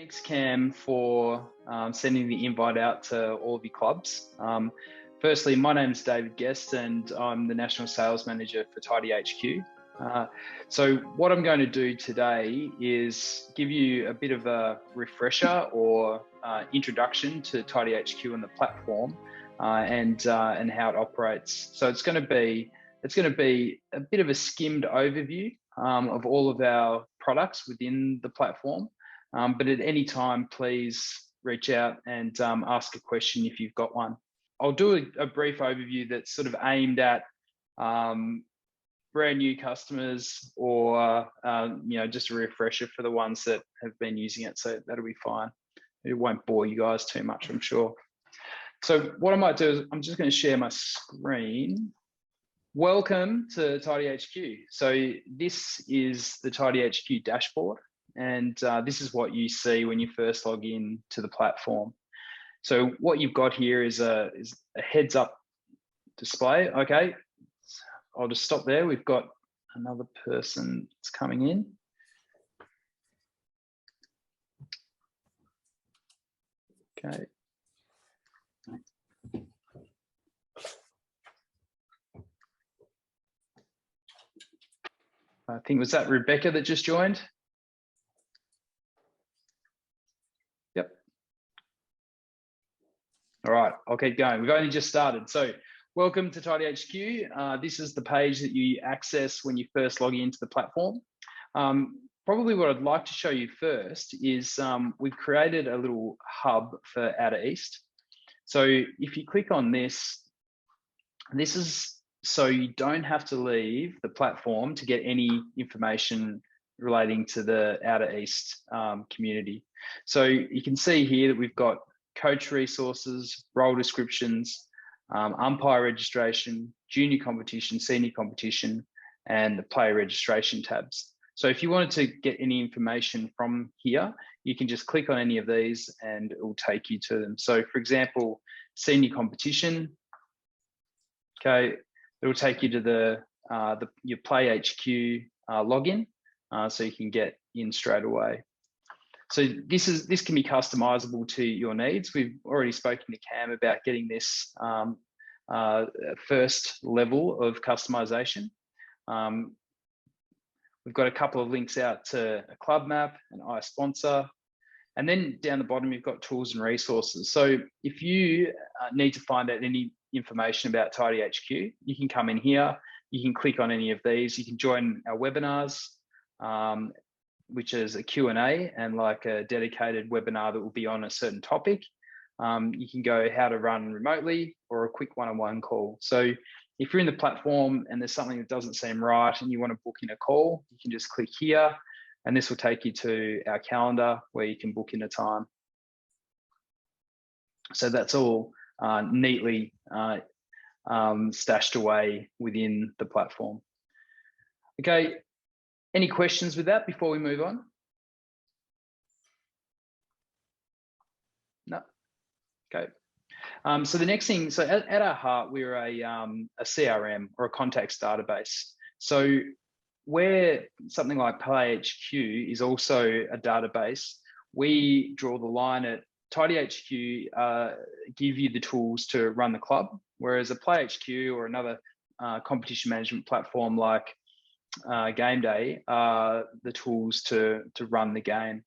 Thanks, Cam, for sending the invite out to all of your clubs. Firstly, my name is David Guest and I'm the National Sales Manager for TidyHQ. So what I'm going to do today is give you a bit of a refresher or introduction to TidyHQ and the platform and how it operates. So it's going to be a bit of a skimmed overview of all of our products within the platform. But at any time, please reach out and ask a question if you've got one. I'll do a brief overview that's sort of aimed at brand new customers or just a refresher for the ones that have been using it. So that'll be fine. It won't bore you guys too much, I'm sure. So what I might do is I'm just going to share my screen. Welcome to TidyHQ. So this is the TidyHQ dashboard. And this is what you see when you first log in to the platform. So what you've got here is a heads up display. Okay, I'll just stop there. We've got another person that's coming in. Okay. I think, was that Rebecca that just joined? Yep. All right, I'll keep going. We've only just started. So welcome to TidyHQ. This is the page that you access when you first log into the platform. Probably what I'd like to show you first is we've created a little hub for Outer East. So if you click on this, this is so you don't have to leave the platform to get any information relating to the Outer East community. So you can see here that we've got coach resources, role descriptions, umpire registration, junior competition, senior competition, and the player registration tabs. So if you wanted to get any information from here, you can just click on any of these and it will take you to them. So for example, senior competition, okay, it will take you to your PlayHQ login, so you can get in straight away. So this can be customizable to your needs. We've already spoken to Cam about getting this first level of customization. We've got a couple of links out to a club map, an iSponsor, and then down the bottom, you've got tools and resources. So if you need to find out any information about TidyHQ, you can come in here, you can click on any of these, you can join our webinars, which is a Q&A and like a dedicated webinar that will be on a certain topic. You can go how to run remotely or a quick one-on-one call. So if you're in the platform and there's something that doesn't seem right and you want to book in a call, you can just click here and this will take you to our calendar where you can book in a time. So that's all neatly stashed away within the platform. Okay, any questions with that before we move on? No. Okay. So the next thing, so at our heart, we're a CRM or a contacts database. So where something like PlayHQ is also a database, we draw the line at TidyHQ, give you the tools to run the club, whereas a PlayHQ or another competition management platform like Game Day are the tools to run the game.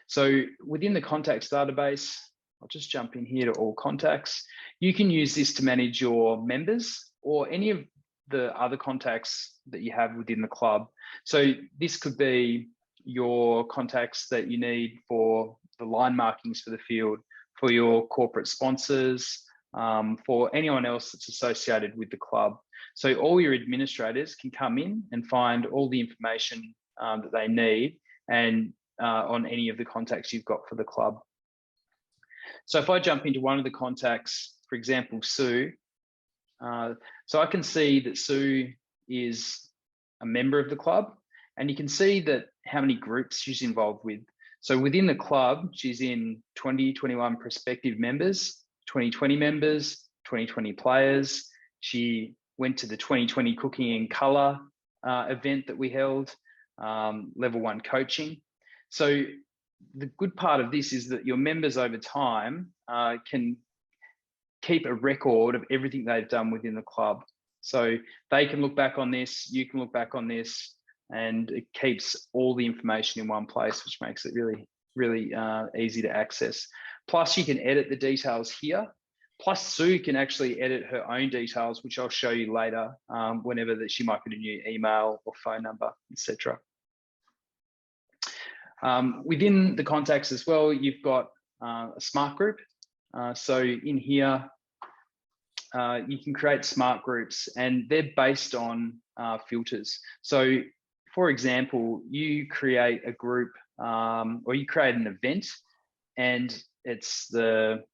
So within the contacts database, I'll just jump in here to all contacts. You can use this to manage your members or any of the other contacts that you have within the club. So this could be your contacts that you need for the line markings for the field, for your corporate sponsors, for anyone else that's associated with the club. So all your administrators can come in and find all the information that they need and on any of the contacts you've got for the club. So if I jump into one of the contacts, for example, Sue, so I can see that Sue is a member of the club and you can see that how many groups she's involved with. So within the club, she's in 2021 prospective members, 2020 members, 2020 players. She went to the 2020 Cooking and Colour event that we held, level 1 coaching. So the good part of this is that your members over time can keep a record of everything they've done within the club. So they can look back on this, you can look back on this, and it keeps all the information in one place, which makes it really, really easy to access. Plus, you can edit the details here. Plus, Sue can actually edit her own details, which I'll show you later, whenever that she might get a new email or phone number, etc. Within the contacts as well, you've got a smart group. So in here, you can create smart groups, and they're based on filters. So for example, you create a group or you create an event, and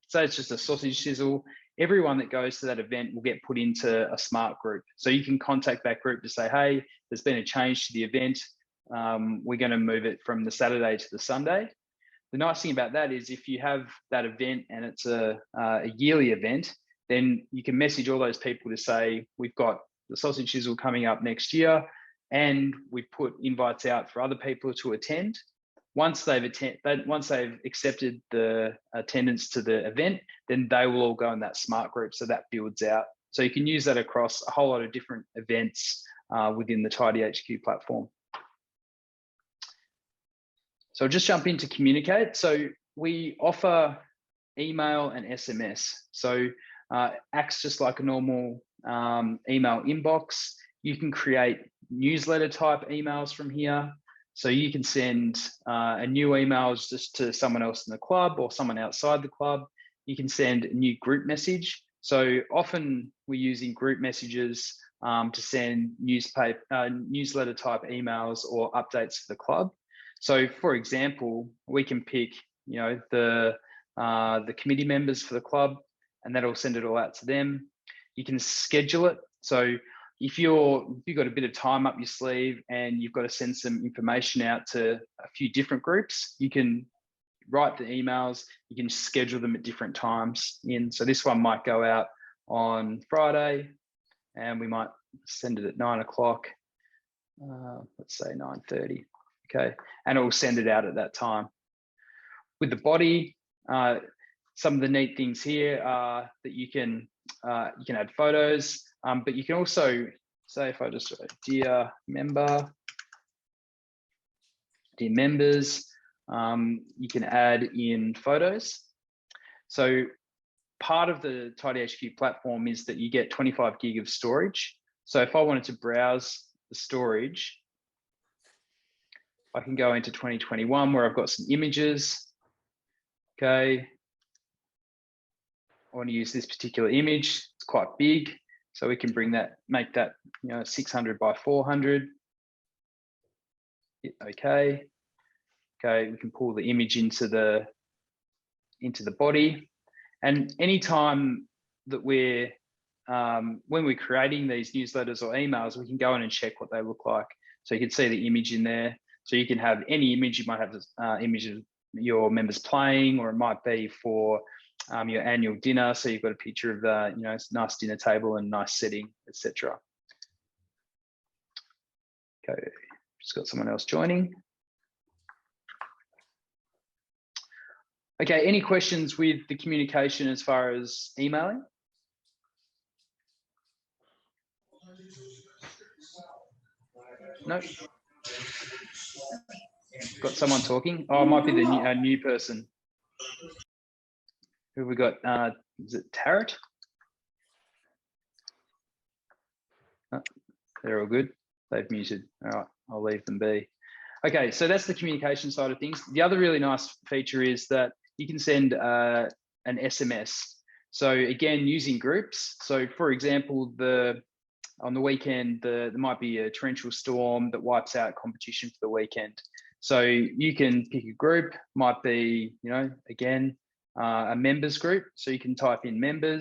say it's just a sausage sizzle. Everyone that goes to that event will get put into a smart group. So you can contact that group to say, hey, there's been a change to the event. We're going to move it from the Saturday to the Sunday. The nice thing about that is if you have that event and it's a yearly event, then you can message all those people to say, we've got the sausage sizzle coming up next year, and we've put invites out for other people to attend. Once they've accepted the attendance to the event, then they will all go in that smart group. So that builds out. So you can use that across a whole lot of different events within the TidyHQ platform. So I'll just jump into communicate. So we offer email and SMS. So acts just like a normal email inbox. You can create newsletter type emails from here. So you can send a new email just to someone else in the club or someone outside the club. You can send a new group message. So often we're using group messages to send newsletter type emails or updates for the club. So for example, we can pick, the committee members for the club, and that'll send it all out to them. You can schedule it. So if you've got a bit of time up your sleeve and you've got to send some information out to a few different groups, you can write the emails, you can schedule them at different times in. So this one might go out on Friday, and we might send it at 9 o'clock, let's say 9:30, okay? And it will send it out at that time. With the body, some of the neat things here are that you can add photos, but you can also say, if I just say, dear members, you can add in photos. So part of the TidyHQ platform is that you get 25 gig of storage. So if I wanted to browse the storage, I can go into 2021 where I've got some images. Okay. I want to use this particular image. It's quite big. So we can make that 600 by 400. Hit OK. Okay, we can pull the image into the body. And anytime that when we're creating these newsletters or emails, we can go in and check what they look like. So you can see the image in there. So you can have any image. You might have this image of your members playing, or it might be for your annual dinner. So you've got a picture of nice dinner table and nice setting, etc. Okay, just got someone else joining. Okay, any questions with the communication as far as emailing? No. Got someone talking. Oh, it might be the new person. Who have we got? Is it Tarot? Oh, they're all good. They've muted. All right, I'll leave them be. Okay, so that's the communication side of things. The other really nice feature is that you can send an SMS. So again, using groups. So for example, on the weekend, there might be a torrential storm that wipes out competition for the weekend. So you can pick a group, might be, again, a members group. So you can type in member,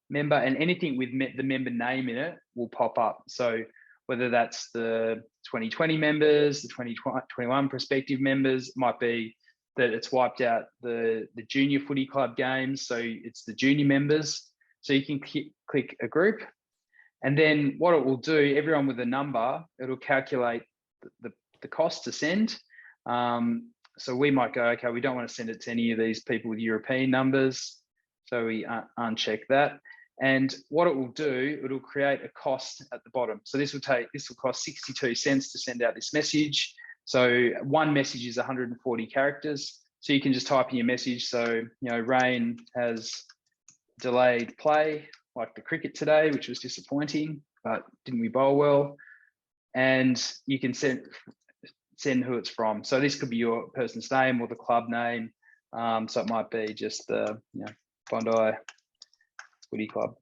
and anything with the member name in it will pop up. So whether that's the 2020 members, the 2021 prospective members, might be that it's wiped out the junior footy club games. So it's the junior members. So you can click a group, and then what it will do, everyone with a number, it'll calculate the cost to send. So we might go, okay, we don't want to send it to any of these people with European numbers. So we uncheck that. And what it will do, it'll create a cost at the bottom. So this will cost 62 cents to send out this message. So one message is 140 characters. So you can just type in your message. So, rain has delayed play, like the cricket today, which was disappointing, but didn't we bowl well? And you can send who it's from. So this could be your person's name or the club name. So it might be just the Bondi Footy Club.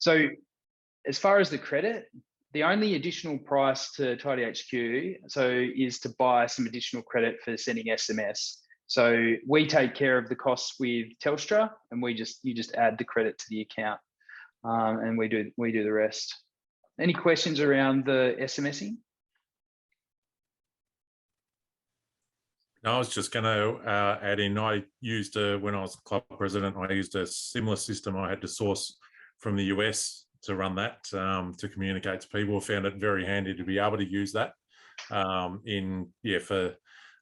So as far as the credit, the only additional price to TidyHQ is to buy some additional credit for sending SMS. So we take care of the costs with Telstra, and you just add the credit to the account, and we do the rest. Any questions around the SMSing? No, I was just going to add in, I used, when I was club president, I used a similar system. I had to source from the US to run that to communicate to people. I found it very handy to be able to use that for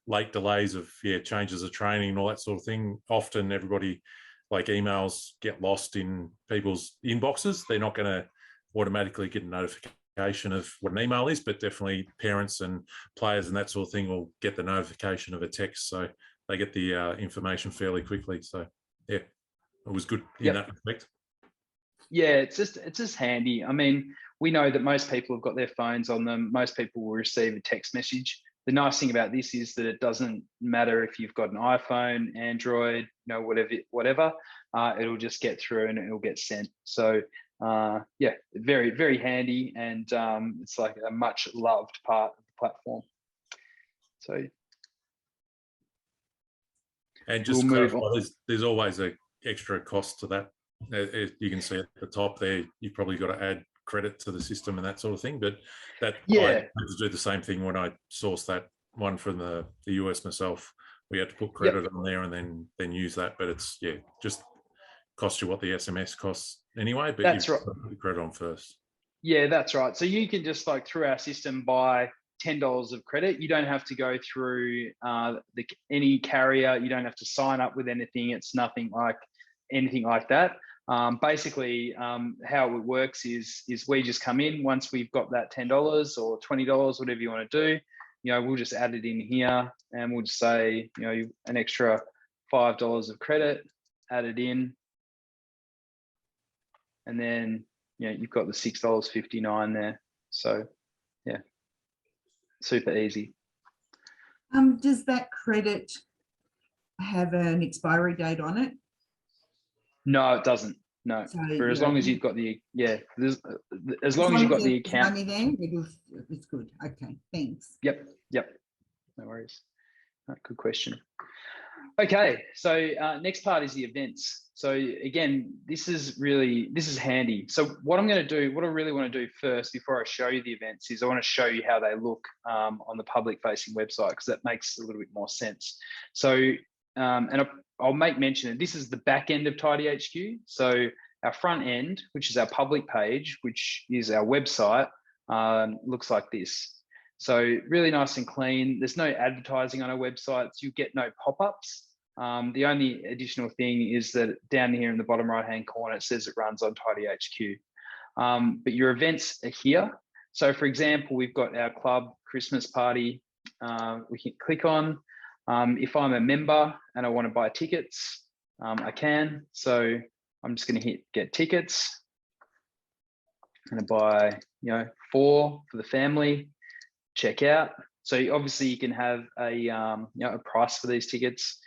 late delays of changes of training and all that sort of thing. Often everybody, like, emails get lost in people's inboxes. They're not going to automatically get a notification of what an email is, but definitely parents and players and that sort of thing will get the notification of a text, so they get the information fairly quickly. So it was good in that respect. Yeah, it's just handy. I mean, we know that most people have got their phones on them. Most people will receive a text message. The nice thing about this is that it doesn't matter if you've got an iPhone, Android, whatever. It'll just get through and it'll get sent. So very, very handy, and it's like a much loved part of the platform. So, and just clarify, there's always an extra cost to that. You can see at the top there, you've probably got to add credit to the system and that sort of thing. But I had to do the same thing when I sourced that one from the US myself. We had to put credit on there and then use that. But it's just cost you what the SMS costs anyway. But that's you've right. got to put the credit on first. Yeah, that's right. So you can just, like, through our system, buy $10 of credit. You don't have to go through any carrier. You don't have to sign up with anything. It's nothing like anything like that. Basically, how it works is we just come in once we've got that $10 or $20, whatever you want to do. We'll just add it in here, and we'll just say, an extra $5 of credit, add it in, and then you've got the $6.59 there. So super easy. Does that credit have an expiry date on it? No, it doesn't. No, so, for as long as you've got the as long as you've got the account. Money then, it's good. Okay, thanks. Yep. No worries. Good question. Okay, so next part is the events. So again, this is handy. So what I really want to do first before I show you the events is I want to show you how they look on the public facing website, because that makes a little bit more sense. So and I'll make mention that this is the back end of TidyHQ. So our front end, which is our public page, which is our website, looks like this. So really nice and clean. There's no advertising on our websites. You get no pop-ups. The only additional thing is that down here in the bottom right-hand corner, it says it runs on TidyHQ. But your events are here. So for example, we've got our club Christmas party. We can click on. If I'm a member and I want to buy tickets, I can. So I'm just going to hit get tickets. I'm going to buy, 4 for the family. Check out. So obviously you can have a price for these tickets.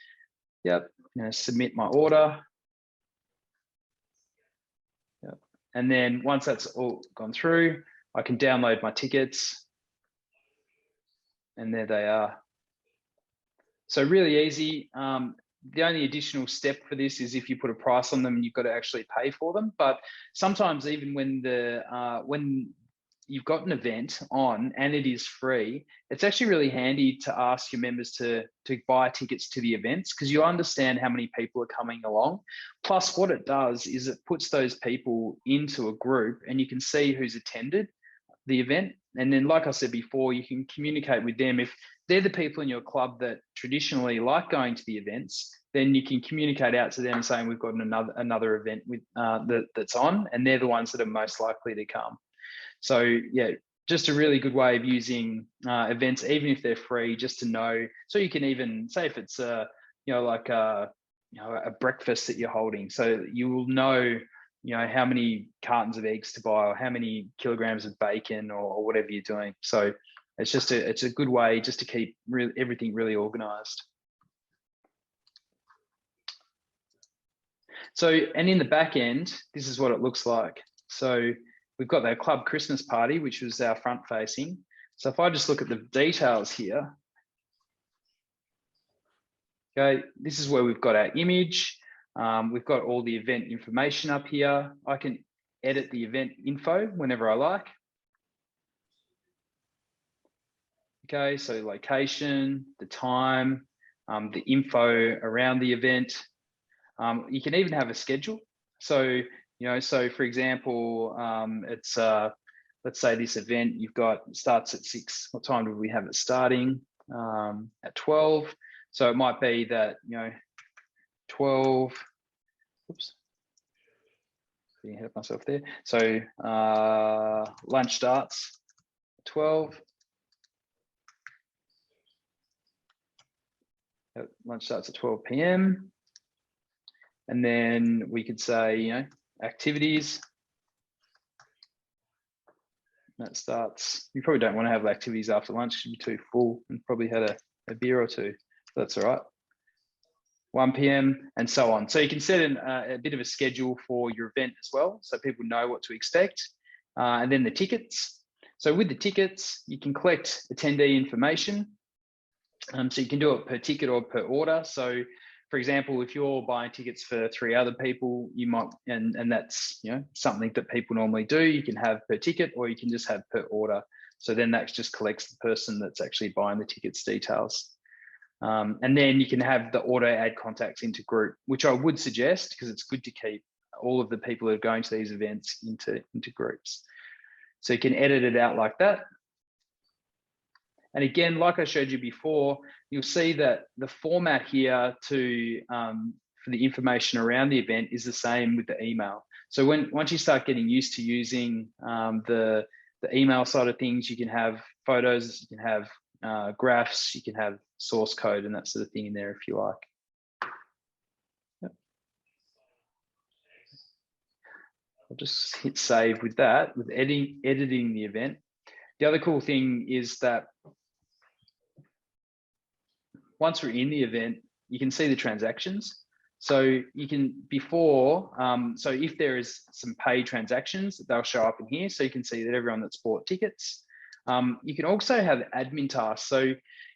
Yep. Submit my order. Yep. And then once that's all gone through, I can download my tickets. And there they are. So really easy. The only additional step for this is if you put a price on them, you've got to actually pay for them. But sometimes even when you've got an event on and it is free, it's actually really handy to ask your members to buy tickets to the events, because you understand how many people are coming along. Plus what it does is it puts those people into a group and you can see who's attended. the event. And then, like I said before, you can communicate with them. If they're the people in your club that traditionally like going to the events, then you can communicate out to them saying we've got another event with that's on, and they're the ones that are most likely to come. So yeah, just a really good way of using events, even if they're free, just to know. So you can even say if it's like a breakfast that you're holding, so you will know how many cartons of eggs to buy or how many kilograms of bacon or whatever you're doing. So it's a good way just to keep everything really organized. So, and in the back end, this is what it looks like. So we've got our club Christmas party, which was our front facing. So if I just look at the details here, okay, this is where we've got our image. We've got all the event information up here. I can edit the event info whenever I like. Okay, so location, the time, the info around the event. You can even have a schedule. So, so for example, it's let's say this event starts at 6. What time do we have it starting? At 12. So it might be that 12. Oops. Getting ahead of myself there. So lunch starts at 12. Lunch starts at 12 p.m. And then we could say, activities. That starts, you probably don't want to have activities after lunch, you'd be too full and probably had a beer or two. That's all right. 1 p.m. and so on. So you can set in a bit of a schedule for your event as well, so people know what to expect. And then the tickets. So with the tickets, you can collect attendee information. So you can do it per ticket or per order. So for example, if you're buying tickets for 3 other people, you might, and that's something that people normally do, you can have per ticket or you can just have per order. So then that just collects the person that's actually buying the tickets details. And then you can have the auto add contacts into group, which I would suggest because it's good to keep all of the people that are going to these events into groups. So you can edit it out like that. And again, like I showed you before, you'll see that the format here for the information around the event is the same with the email. So once you start getting used to using the email side of things, you can have photos, you can have graphs, you can have source code and that sort of thing in there if you like. Yep. I'll just hit save with that, with editing the event. The other cool thing is that once we're in the event, you can see the transactions. So you can, so if there is some paid transactions, they'll show up in here. So you can see that everyone that's bought tickets. You can also have admin tasks. So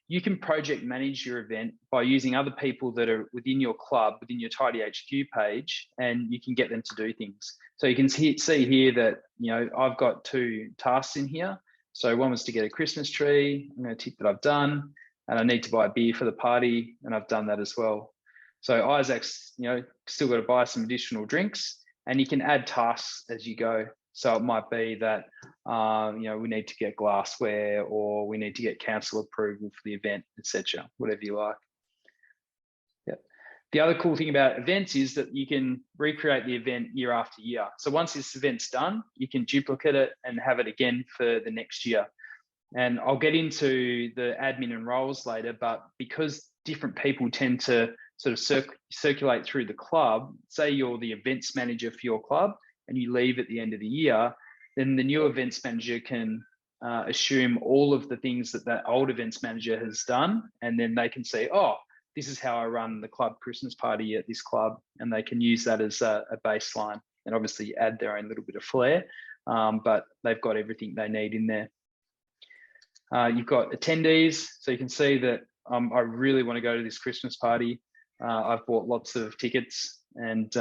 you can project manage your event by using other people that are within your club, within your TidyHQ page, and you can get them to do things. So you can see here that, I've got 2 tasks in here. So one was to get a Christmas tree. I'm going to tick that I've done. And I need to buy a beer for the party, and I've done that as well. So Isaac's, still got to buy some additional drinks, and you can add tasks as you go. So it might be that, we need to get glassware, or we need to get council approval for the event, etc. Whatever you like. Yeah. The other cool thing about events is that you can recreate the event year after year. So once this event's done, you can duplicate it and have it again for the next year. And I'll get into the admin and roles later, but because different people tend to sort of circulate through the club, say you're the events manager for your club and you leave at the end of the year, then the new events manager can assume all of the things that old events manager has done. And then they can say, oh, this is how I run the club Christmas party at this club. And they can use that as a baseline and obviously add their own little bit of flair, but they've got everything they need in there. You've got attendees, so you can see that I really want to go to this Christmas party. I've bought lots of tickets and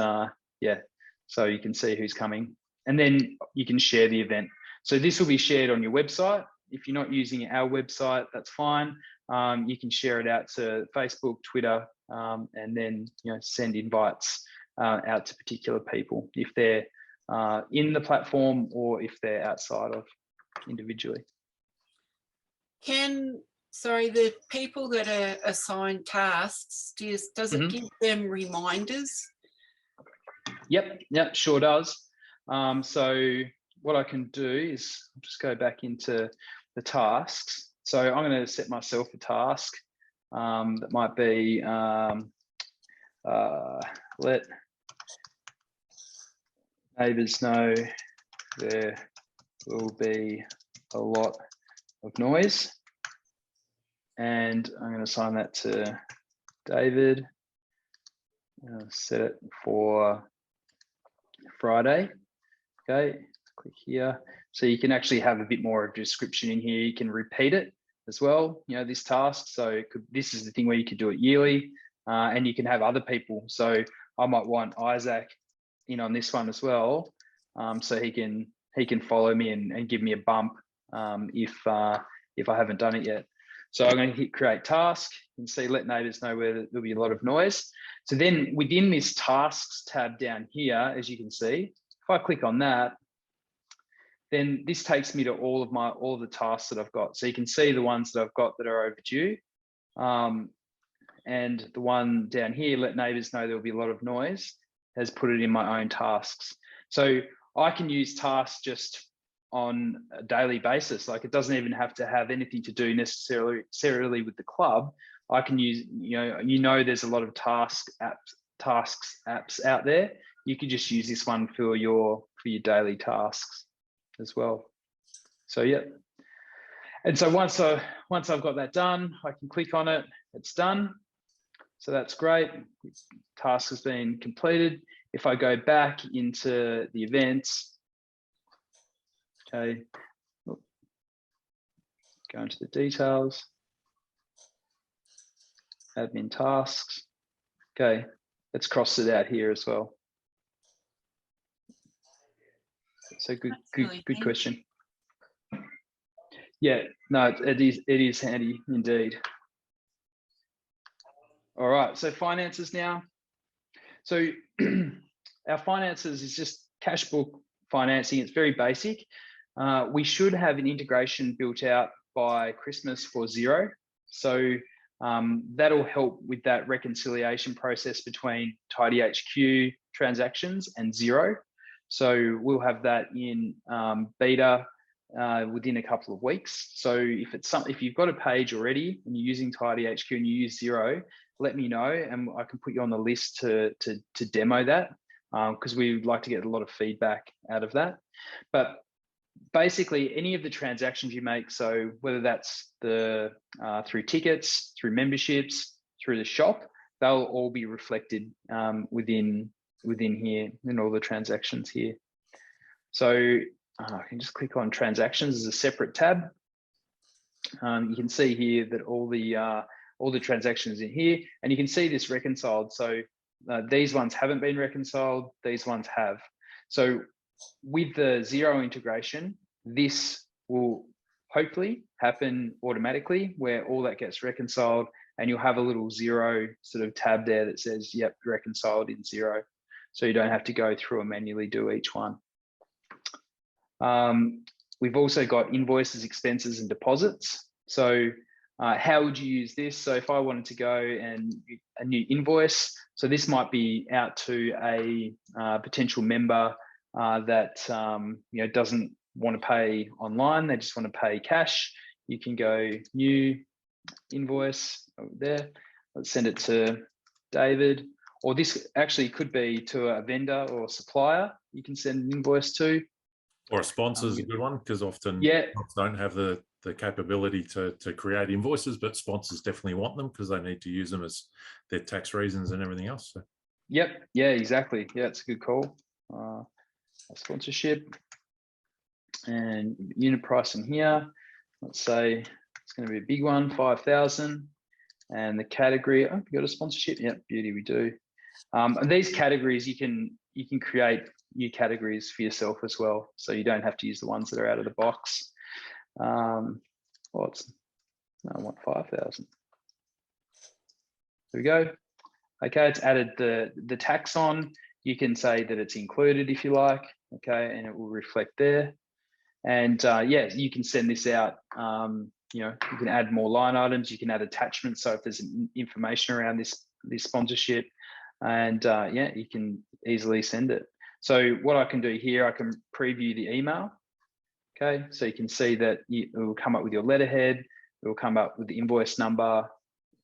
yeah, so you can see who's coming. And then you can share the event. So this will be shared on your website. If you're not using our website, that's fine. You can share it out to Facebook, Twitter, and then send invites out to particular people if they're in the platform or if they're outside of. individually. Sorry, the people that are assigned tasks, does it give them reminders? Yep, sure does. So what I can do is I'll just go back into the tasks. So I'm going to set myself a task that might be let neighbours know there will be a lot of noise, and I'm going to assign that to David. Set it for Friday. Okay, click here. So you can actually have a bit more of a description in here. You can repeat it as well, this task. So this is the thing where you could do it yearly, and you can have other people. So I might want Isaac in on this one as well, so he can follow me and give me a bump if I haven't done it yet. So I'm going to hit create task and see let neighbours know where there'll be a lot of noise. So then within this tasks tab down here, as you can see, if I click on that, then this takes me to all of the tasks that I've got. So you can see the ones that I've got that are overdue. And the one down here, let neighbours know there'll be a lot of noise, has put it in my own tasks. So I can use tasks just on a daily basis. Like it doesn't even have to have anything to do necessarily with the club. I can use, there's a lot of tasks apps out there. You could just use this one for your daily tasks as well. So yeah. And so once I've got that done, I can click on it, it's done. So that's great. Task has been completed. If I go back into the events, okay, go into the details, admin tasks. Okay, let's cross it out here as well. So good question. Yeah, no, it is handy indeed. All right, so finances now. So our finances is just cash book financing. It's very basic. We should have an integration built out by Christmas for Xero. So that'll help with that reconciliation process between TidyHQ transactions and Xero. So we'll have that in beta within a couple of weeks. So if you've got a page already and you're using TidyHQ and you use Xero, let me know and I can put you on the list to demo that, because we would like to get a lot of feedback out of that. But basically any of the transactions you make, so whether that's through tickets, through memberships, through the shop, they'll all be reflected within here in all the transactions here. So I can just click on transactions as a separate tab. You can see here that all the transactions in here, and you can see this reconciled. So these ones haven't been reconciled, these ones have. So with the Xero integration, this will hopefully happen automatically where all that gets reconciled, and you'll have a little Xero sort of tab there that says, yep, reconciled in Xero. So you don't have to go through and manually do each one. We've also got invoices, expenses, and deposits. So how would you use this? So if I wanted to go and a new invoice, so this might be out to a potential member that doesn't want to pay online, they just want to pay cash. You can go new invoice over there. Let's send it to David. Or this actually could be to a vendor or supplier you can send an invoice to. Or a sponsor is a good one, because often clubs don't have the capability to create invoices, but sponsors definitely want them because they need to use them as their tax reasons and everything else. So. Yep, yeah, exactly. Yeah, it's a good call. A sponsorship and unit price in here. Let's say it's going to be a big one, 5,000. And the category, oh, we got a sponsorship. Yep, beauty, we do. And these categories, you can create new categories for yourself as well, so you don't have to use the ones that are out of the box. I want 5,000. There we go. Okay, it's added the tax on. You can say that it's included if you like. Okay, and it will reflect there. And yeah, you can send this out. You know, you can add more line items, you can add attachments. So if there's information around this sponsorship, and yeah, you can easily send it. So what I can do here, I can preview the email. Okay, so you can see that it will come up with your letterhead, it will come up with the invoice number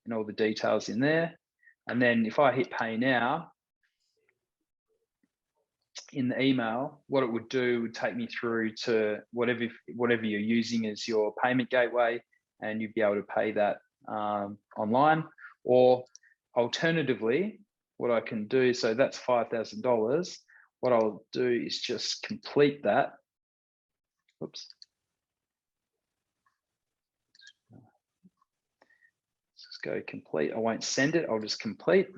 and all the details in there. And then if I hit pay now, in the email, what it would do would take me through to whatever you're using as your payment gateway, and you'd be able to pay that online. Or alternatively, what I can do, so that's $5,000. What I'll do is just complete that. Oops. Let's just go complete. I won't send it, I'll just complete.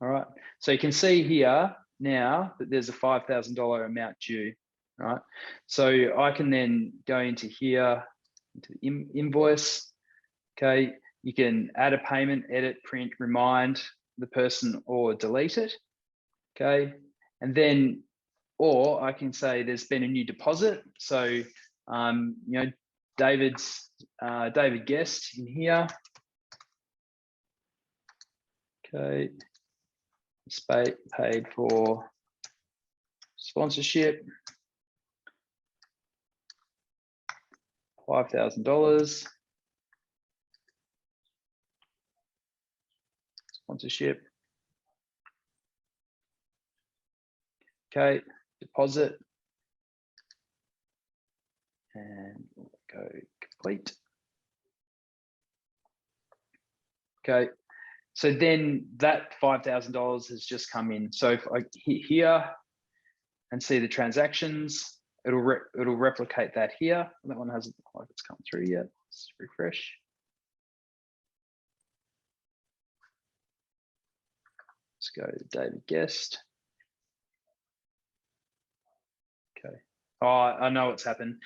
All right, so you can see here now that there's a $5,000 amount due. All right, so I can then go into here, into the invoice. Okay, you can add a payment, edit, print, remind the person, or delete it. Okay, and then, or I can say there's been a new deposit. So, you know, David Guest in here. Okay. Paid for sponsorship, $5,000. Sponsorship. Okay, deposit. And we'll go complete. Okay. So then that $5,000 has just come in. So if I hit here and see the transactions, it'll replicate that here. That one hasn't quite come through yet. Let's refresh. Let's go to David Guest. Okay. Oh, I know what's happened.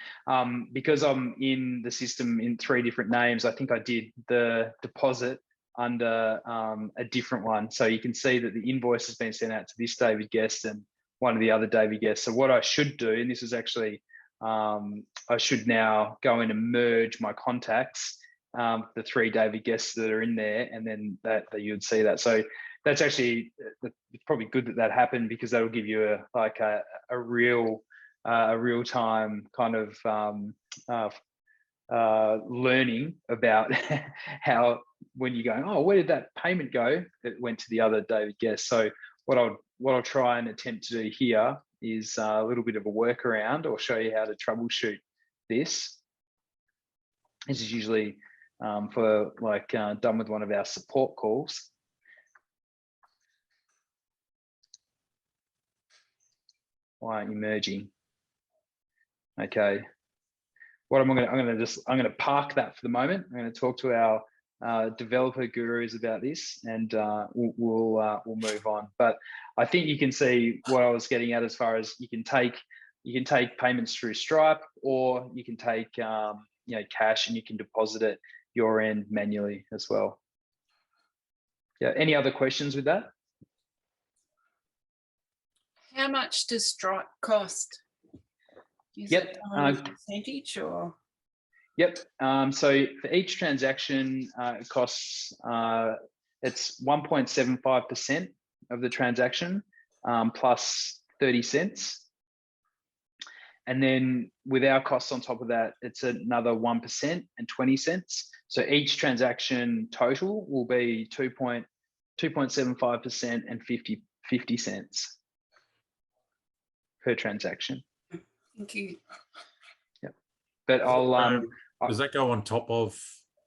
Because I'm in the system in 3 different names, I think I did the deposit under a different one. So you can see that the invoice has been sent out to this David Guest and one of the other David Guests. So what I should do, and this is actually, I should now go in and merge my contacts, the 3 David Guests that are in there, and then that you'd see that. So that's actually, it's probably good that happened, because that'll give you a real time kind of learning about how, when you're going, oh, where did that payment go? It went to the other David Guest. So what I'll try and attempt to do here is a little bit of a workaround, or show you how to troubleshoot this. This is usually for done with one of our support calls. Why aren't you merging? Okay. What I'm going to park that for the moment. I'm going to talk to our developer gurus about this, and we'll move on. But I think you can see what I was getting at, as far as you can take payments through Stripe, or you can take you know, cash, and you can deposit it your end manually as well. Yeah. Any other questions with that? How much does Stripe cost? Is it percentage or? Yep. So for each transaction, it costs, it's 1.75% of the transaction, plus 30 cents. And then with our costs on top of that, it's another 1% and 20 cents. So each transaction total will be 2.75% and 50 cents per transaction. Thank you. Yep. But I'll does that go on top of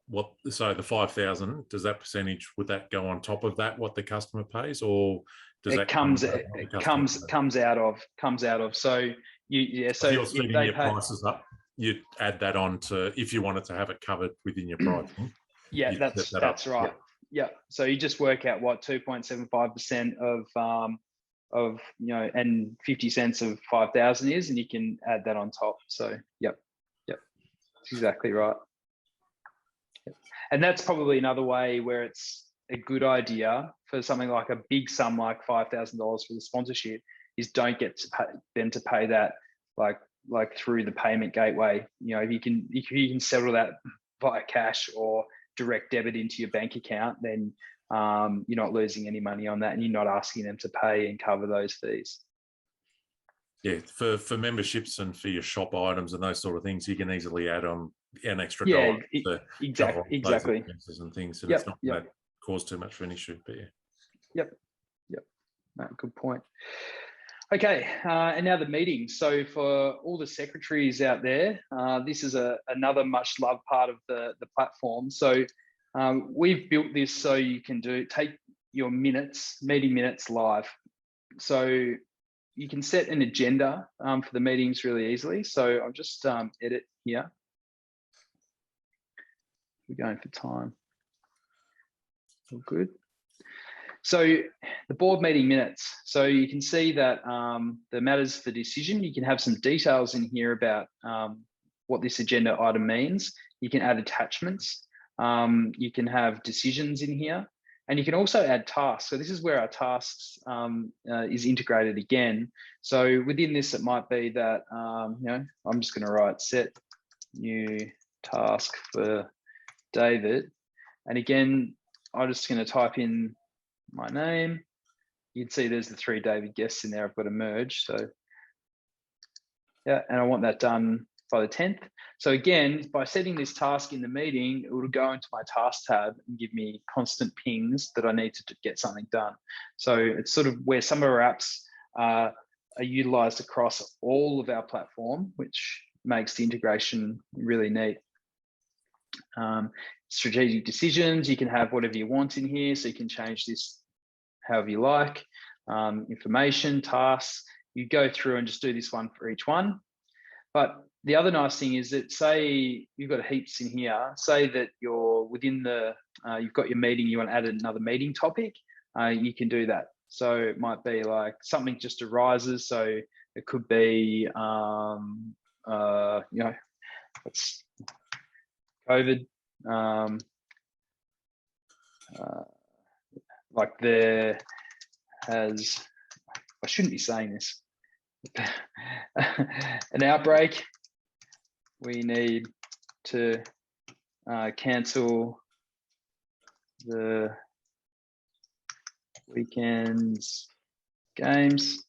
what? So the 5,000, does that percentage, would that go on top of that, what the customer pays, or does it that comes out of? So so if you're setting your prices up, you'd add that on to, if you wanted to have it covered within your pricing. Yeah, that's right. Yeah. So you just work out what 2.75% of you know, and 50 cents of 5,000 is, and you can add that on top. So yep, that's exactly right. Yep. And that's probably another way where it's a good idea for something like a big sum like $5,000 for the sponsorship, is don't get them to pay that like through the payment gateway. You know, if you can settle that via cash or direct debit into your bank account, then you're not losing any money on that, and you're not asking them to pay and cover those fees. Yeah, for memberships and for your shop items and those sort of things, you can easily add on an extra Yeah, dollar to cover off exactly. those expenses and things, and Yep, it's not yep. going to cause too much of an issue. But yeah. Yep. No, good point. Okay, and now the meeting. So for all the secretaries out there, this is another much loved part of the platform. So we've built this so you can take your meeting minutes live. So you can set an agenda for the meetings really easily. So I'll just edit here. We're going for time. All good. So the board meeting minutes. So you can see that the matters for decision, you can have some details in here about what this agenda item means. You can add attachments. You can have decisions in here, and you can also add tasks. So this is where our tasks is integrated again. So within this, it might be that, you know, I'm just going to write set new task for David. And again, I'm just going to type in my name. You can see there's the 3 David guests in there. I've got to merge. So yeah, and I want that done by the 10th. So again, by setting this task in the meeting, it will go into my task tab and give me constant pings that I need to get something done. So it's sort of where some of our apps are utilized across all of our platform, which makes the integration really neat. Strategic decisions, you can have whatever you want in here, so you can change this however you like. Information, tasks, you go through and just do this one for each one. But the other nice thing is that, say you've got heaps in here, say that you're within the, you've got your meeting, you want to add another meeting topic, you can do that. So it might be like something just arises. So it could be, you know, it's COVID, like there has, I shouldn't be saying this, an outbreak, we need to cancel the weekend's games.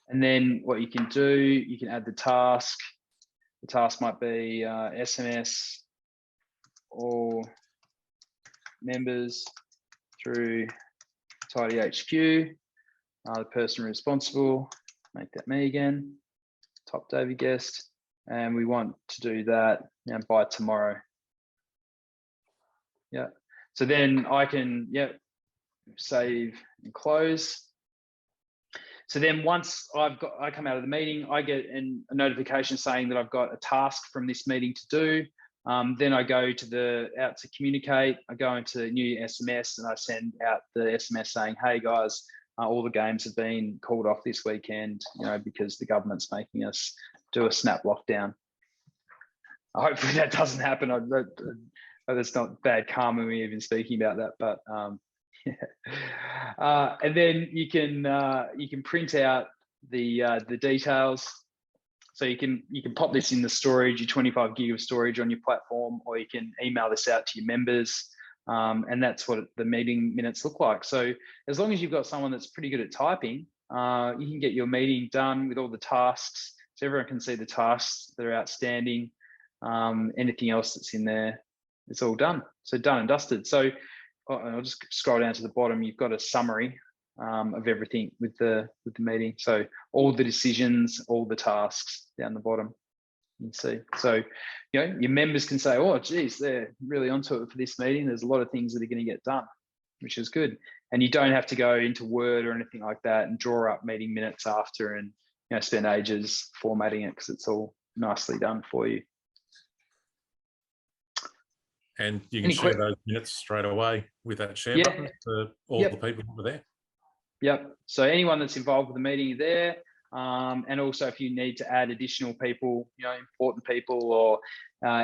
And then what you can do, you can add the task. The task might be SMS all members through TidyHQ. The person responsible, make that me again, top David guest. And we want to do that by tomorrow. Yeah. So then I can, save and close. So then once I come out of the meeting, I get a notification saying that I've got a task from this meeting to do. Then I go to out to communicate. I go into new SMS and I send out the SMS saying, hey guys, all the games have been called off this weekend, you know, because the government's making us do a snap lockdown. Hopefully that doesn't happen. That's not bad karma when we're even speaking about that, but yeah. And then you can print out the details. So you can pop this in the storage, your 25 gig of storage on your platform, or you can email this out to your members. And that's what the meeting minutes look like. So as long as you've got someone that's pretty good at typing, you can get your meeting done with all the tasks. So everyone can see the tasks that are outstanding. Anything else that's in there, it's all done. So done and dusted. So I'll just scroll down to the bottom. You've got a summary of everything with the meeting. So all the decisions, all the tasks down the bottom. You can see. So, you know, your members can say, oh, geez, they're really onto it for this meeting. There's a lot of things that are going to get done, which is good. And you don't have to go into Word or anything like that and draw up meeting minutes after and, you know, spend ages formatting it, because it's all nicely done for you. And you can share those minutes straight away with that share button for all the people who are there. Yep. So anyone that's involved with the meeting there, and also if you need to add additional people, you know, important people, or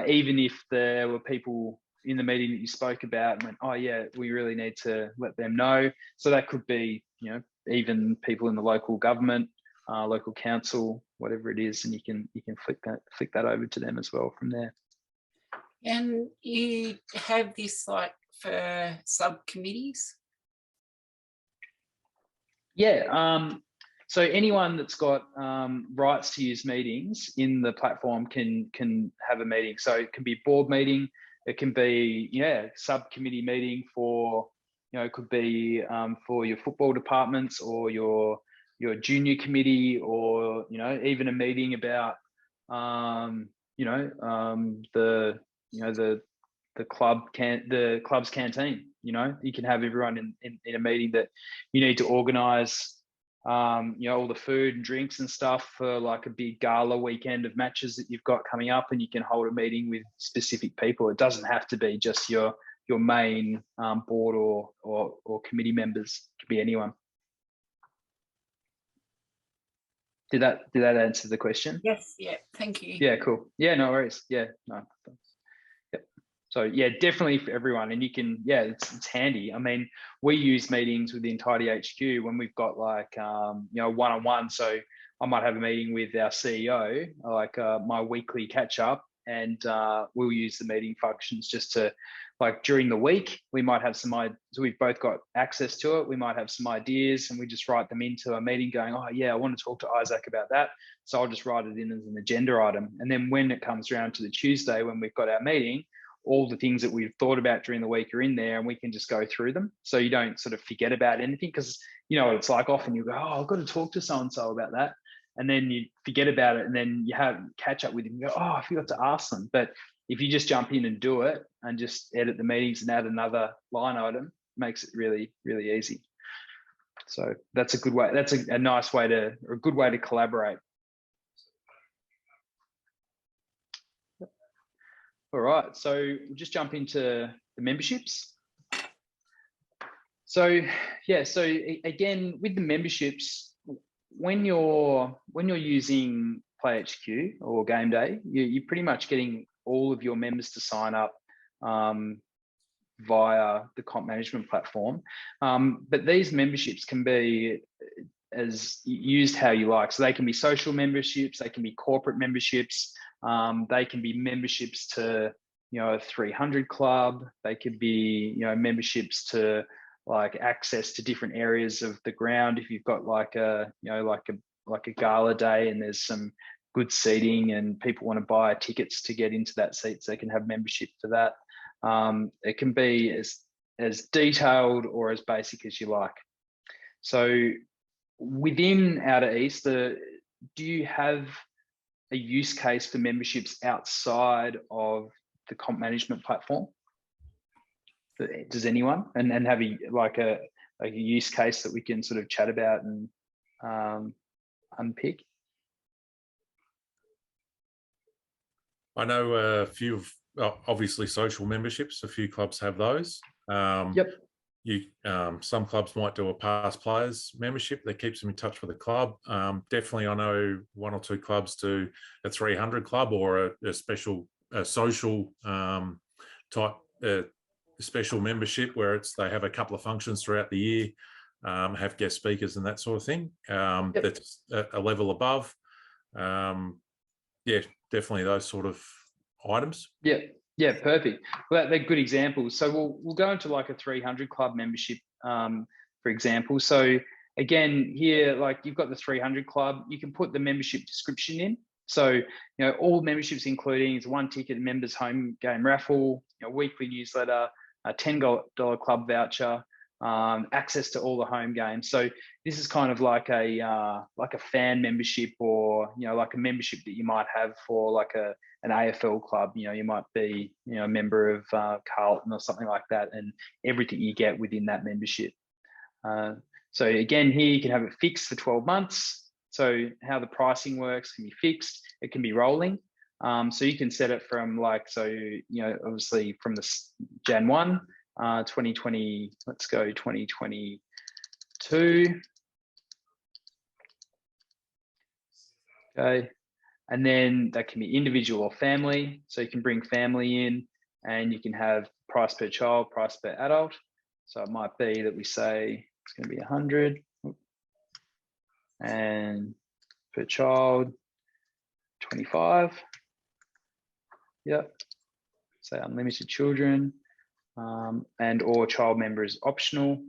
even if there were people in the meeting that you spoke about and went, oh yeah, we really need to let them know. So that could be, you know, even people in the local government, local council, whatever it is, and you can flick that over to them as well from there. And you have this like for subcommittees? Yeah. So anyone that's got rights to use meetings in the platform can have a meeting. So it can be board meeting, it can be subcommittee meeting for, you know, it could be for your football departments or your junior committee, or, you know, even a meeting about the club's canteen. You know, you can have everyone in a meeting that you need to organise. You know, all the food and drinks and stuff for like a big gala weekend of matches that you've got coming up, and you can hold a meeting with specific people. It doesn't have to be just your main board or committee members. It could be anyone. Did that answer the question? Yes. Yeah. Thank you. Yeah. Cool. Yeah. No worries. Yeah. No. Yep. So yeah, definitely for everyone, and you can, yeah, it's handy. I mean, we use meetings within TidyHQ when we've got like you know, one-on-one. So I might have a meeting with our CEO, like my weekly catch up, and we'll use the meeting functions just to, like, during the week we might have some ideas. So we've both got access to it. We might have some ideas, and we just write them into a meeting, going, oh yeah, I want to talk to Isaac about that. So I'll just write it in as an agenda item, and then when it comes around to the Tuesday when we've got our meeting, all the things that we've thought about during the week are in there, and we can just go through them. So you don't sort of forget about anything, because you know what it's like. Often you go, oh, I've got to talk to so-and-so about that. And then you forget about it, and then you have catch up with them. You go, oh, I forgot to ask them. But if you just jump in and do it and just edit the meetings and add another line item, makes it really, really easy. So that's a good way. That's a nice way to, or a good way to collaborate. All right, so we'll just jump into the memberships. So yeah, so again, with the memberships, when you're using PlayHQ or Game Day, you're pretty much getting all of your members to sign up via the comp management platform. But these memberships can be as used how you like. So they can be social memberships, they can be corporate memberships, they can be memberships to, you know, a 300 club. They could be, you know, memberships to like access to different areas of the ground. If you've got like a, you know, like a gala day and there's some good seating and people want to buy tickets to get into that seats, they can have membership for that. It can be as detailed or as basic as you like. So within Outer East, do you have a use case for memberships outside of the comp management platform? Does anyone? And have a use case that we can sort of chat about and unpick? I know a few of, obviously, social memberships. A few clubs have those. Yep. Some clubs might do a past players membership that keeps them in touch with the club. Definitely, I know one or two clubs do a 300 club or a special social type special membership where they have a couple of functions throughout the year, have guest speakers and that sort of thing. Yep. That's a level above. Yeah, definitely those sort of items. Yeah. Yeah, perfect. Well, they're good examples. So we'll go into like a 300 club membership, for example. So again, here, like you've got the 300 club, you can put the membership description in. So, you know, all memberships including is one ticket, members home game raffle, you know, weekly newsletter, a $10 club voucher, access to all the home games. So this is kind of like a fan membership, or, you know, like a membership that you might have for like an AFL club. You know, you might be, you know, a member of Carlton or something like that, and everything you get within that membership. So again, here you can have it fixed for 12 months. So how the pricing works can be fixed. It can be rolling. So you can set it from like, so, you know, obviously from the Jan 1, 2020, let's go 2022. Okay. And then that can be individual or family. So you can bring family in. and you can have price per child, price per adult. So it might be that we say it's going to be 100, and per child 25. Yep. Say unlimited children, and or child member is optional.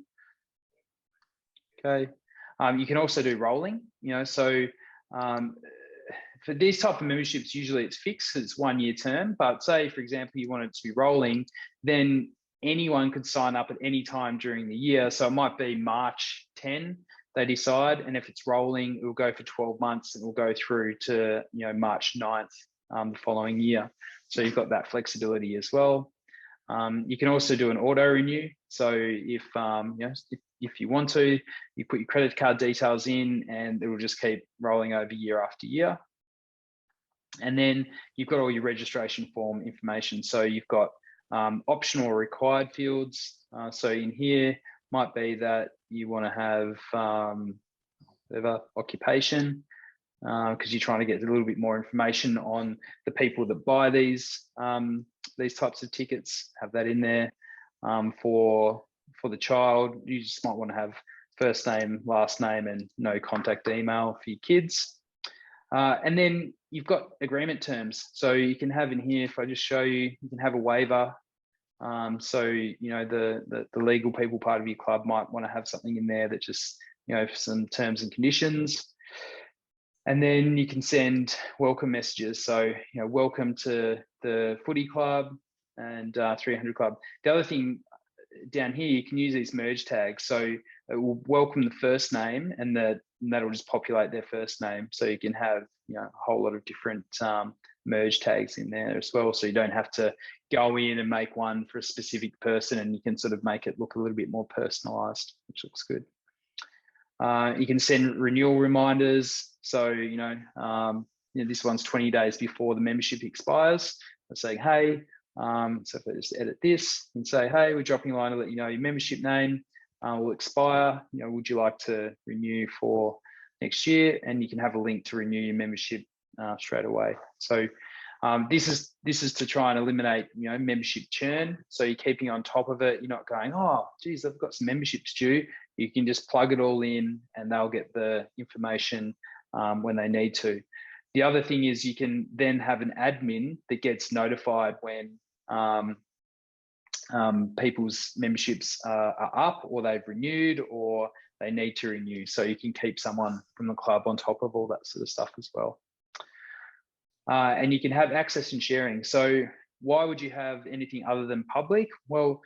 Okay. You can also do rolling, so for these type of memberships, usually it's fixed, it's 1 year term, but say, for example, you want it to be rolling, then anyone could sign up at any time during the year. So it might be March 10, they decide, and if it's rolling, it will go for 12 months and it will go through to, March 9th the following year. So you've got that flexibility as well. You can also do an auto renew. So if you want to, you put your credit card details in and it will just keep rolling over year after year. And then you've got all your registration form information. So you've got optional or required fields. So in here might be that you want to have whatever occupation, because you're trying to get a little bit more information on the people that buy these types of tickets. Have that in there. For the child, you just might want to have first name, last name, and no contact email for your kids. And then you've got agreement terms. So you can have in here, if I just show you, you can have a waiver. So, the legal people part of your club might want to have something in there that just, for some terms and conditions. And then you can send welcome messages. So, welcome to the footy club and 300 club. The other thing down here, you can use these merge tags. So it will welcome the first name, and that'll just populate their first name. So you can have, a whole lot of different merge tags in there as well. So you don't have to go in and make one for a specific person, and you can sort of make it look a little bit more personalized, which looks good. You can send renewal reminders. So, this one's 20 days before the membership expires. Let's say, hey, so if I just edit this and say, hey, we're dropping a line to let you know your membership name will expire. Would you like to renew for next year? And you can have a link to renew your membership straight away. So this is to try and eliminate, membership churn. So you're keeping on top of it. You're not going, oh, geez, I've got some memberships due. You can just plug it all in and they'll get the information when they need to. The other thing is you can then have an admin that gets notified when people's memberships are up, or they've renewed, or they need to renew. So you can keep someone from the club on top of all that sort of stuff as well. And you can have access and sharing. So why would you have anything other than public? Well,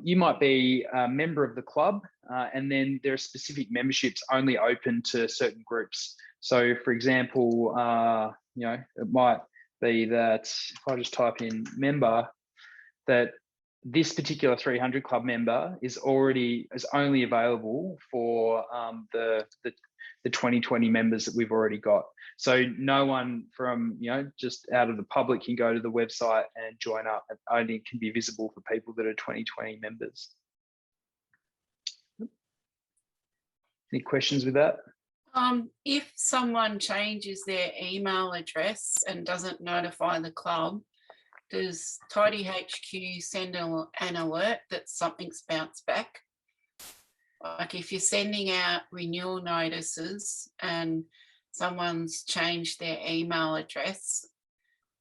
you might be a member of the club, and then there are specific memberships only open to certain groups. So for example, it might be that if I just type in member, that this particular 300 club member is only available for the 2020 members that we've already got. So no one from, just out of the public can go to the website and join up. It only can be visible for people that are 2020 members. Any questions with that? If someone changes their email address and doesn't notify the club, does TidyHQ send an alert that something's bounced back? Like if you're sending out renewal notices and someone's changed their email address,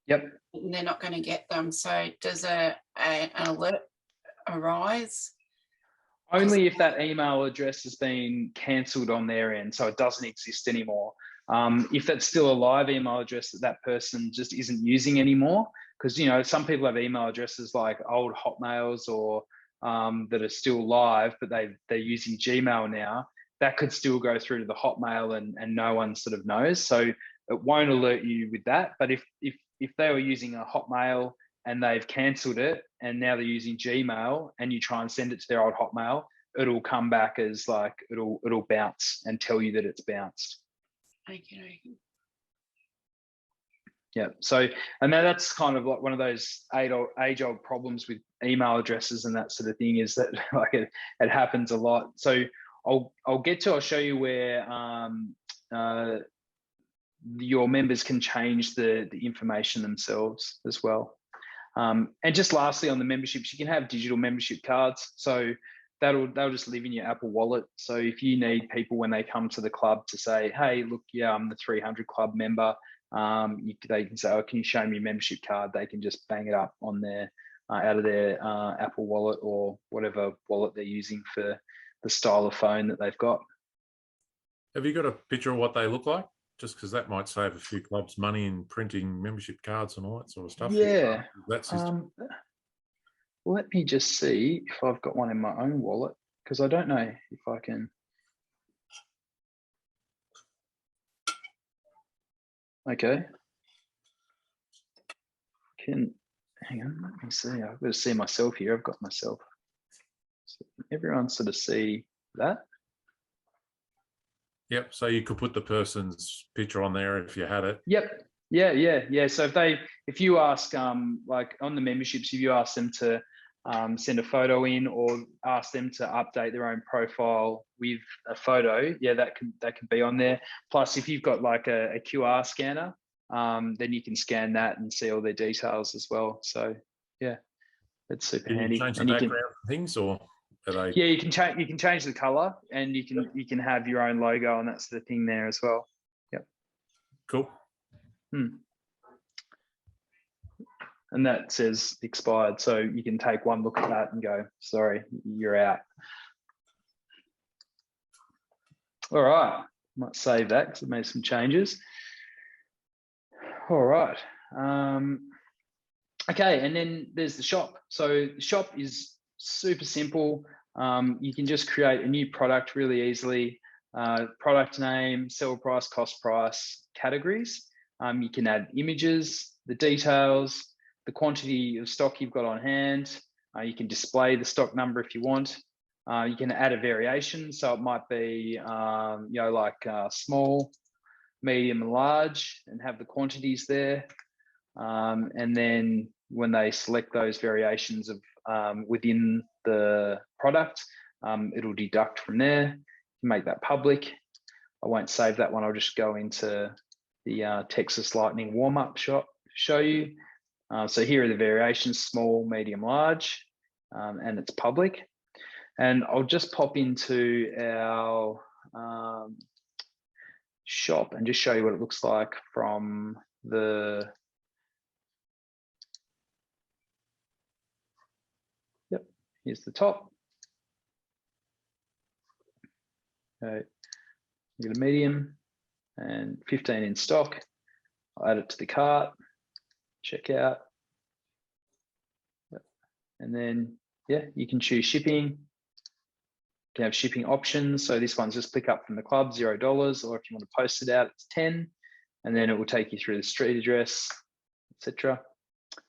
yep, they're not going to get them. So does an alert arise? Only if that email address has been cancelled on their end, so it doesn't exist anymore. If that's still a live email address that person just isn't using anymore, because some people have email addresses like old Hotmails or that are still live, but they're using Gmail now, that could still go through to the Hotmail and no one sort of knows. So it won't alert you with that. But if they were using a Hotmail and they've cancelled it and now they're using Gmail and you try and send it to their old Hotmail, it'll come back as like, it'll bounce and tell you that it's bounced. Okay. Yeah, so, and that's kind of like one of those age-old problems with email addresses and that sort of thing, is that like it happens a lot. So I'll show you where your members can change the information themselves as well. And just lastly, on the memberships, you can have digital membership cards. So they'll just live in your Apple Wallet. So if you need people when they come to the club to say, hey, look, yeah, I'm the 300 club member, they can say, oh, can you show me your membership card? They can just bang it up on their out of their Apple Wallet or whatever wallet they're using for the style of phone that they've got. Have you got a picture of what they look like? Just because that might save a few clubs money in printing membership cards and all that sort of stuff. Yeah. That system. Let me just see if I've got one in my own wallet, because I don't know if I can. Okay. Hang on, let me see. I've got to see myself here. I've got myself. So everyone sort of see that. Yep. So you could put the person's picture on there if you had it. Yep. Yeah. So if you ask, like on the memberships, if you ask them to send a photo in or ask them to update their own profile with a photo, yeah, that can be on there. Plus, if you've got like a QR scanner, then you can scan that and see all their details as well. So yeah, it's super handy. You change the and background things, or are they? Yeah, you can change the color, and you can have your own logo and that sort of thing there as well. Yep. Cool. And that says expired, so you can take one look at that and go, sorry, you're out. All right, might save that because I made some changes. All right. Okay, and then there's the shop. So the shop is super simple. You can just create a new product really easily. Product name, sell price, cost price, categories. You can add images, the details, the quantity of stock you've got on hand. You can display the stock number if you want. You can add a variation. So it might be, like small, medium, and large, and have the quantities there. And then when they select those variations of within the product, it'll deduct from there. You make that public. I won't save that one. I'll just go into the Texas Lightning warm-up shot to show you. So here are the variations: small, medium, large, and it's public. And I'll just pop into our shop and just show you what it looks like from the. Yep, here's the top. Okay, you get a medium and 15 in stock. I'll add it to the cart, check out. Yep. And then, yeah, you can choose shipping. You can have shipping options. So this one's just pick up from the club, $0, or if you want to post it out, it's 10. And then it will take you through the street address, etc.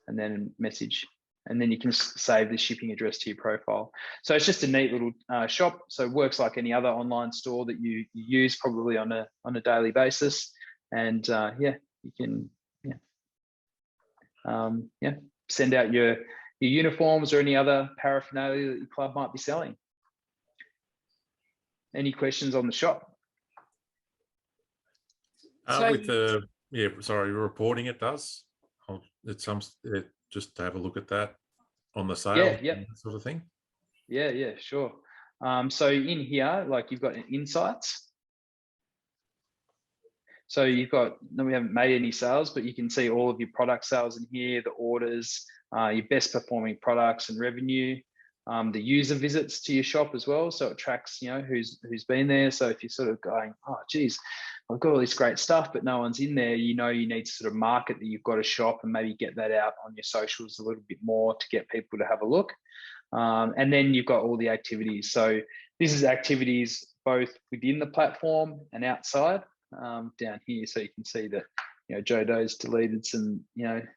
And then message. And then you can save the shipping address to your profile. So it's just a neat little shop. So it works like any other online store that you use probably on a daily basis. And yeah, you can send out your uniforms or any other paraphernalia that your club might be selling. Any questions on the shop? With the reporting, it does. Just to have a look at that on the sale, that sort of thing. Yeah, sure. So in here, like you've got insights. So you've got, no, we haven't made any sales, but you can see all of your product sales in here, the orders, your best performing products and revenue, the user visits to your shop as well. So it tracks, who's been there. So if you're sort of going, oh, geez, I've got all this great stuff, but no one's in there, you need to sort of market that you've got a shop and maybe get that out on your socials a little bit more to get people to have a look. And then you've got all the activities. So this is activities both within the platform and outside. Down here, so you can see that Joe Doe's deleted some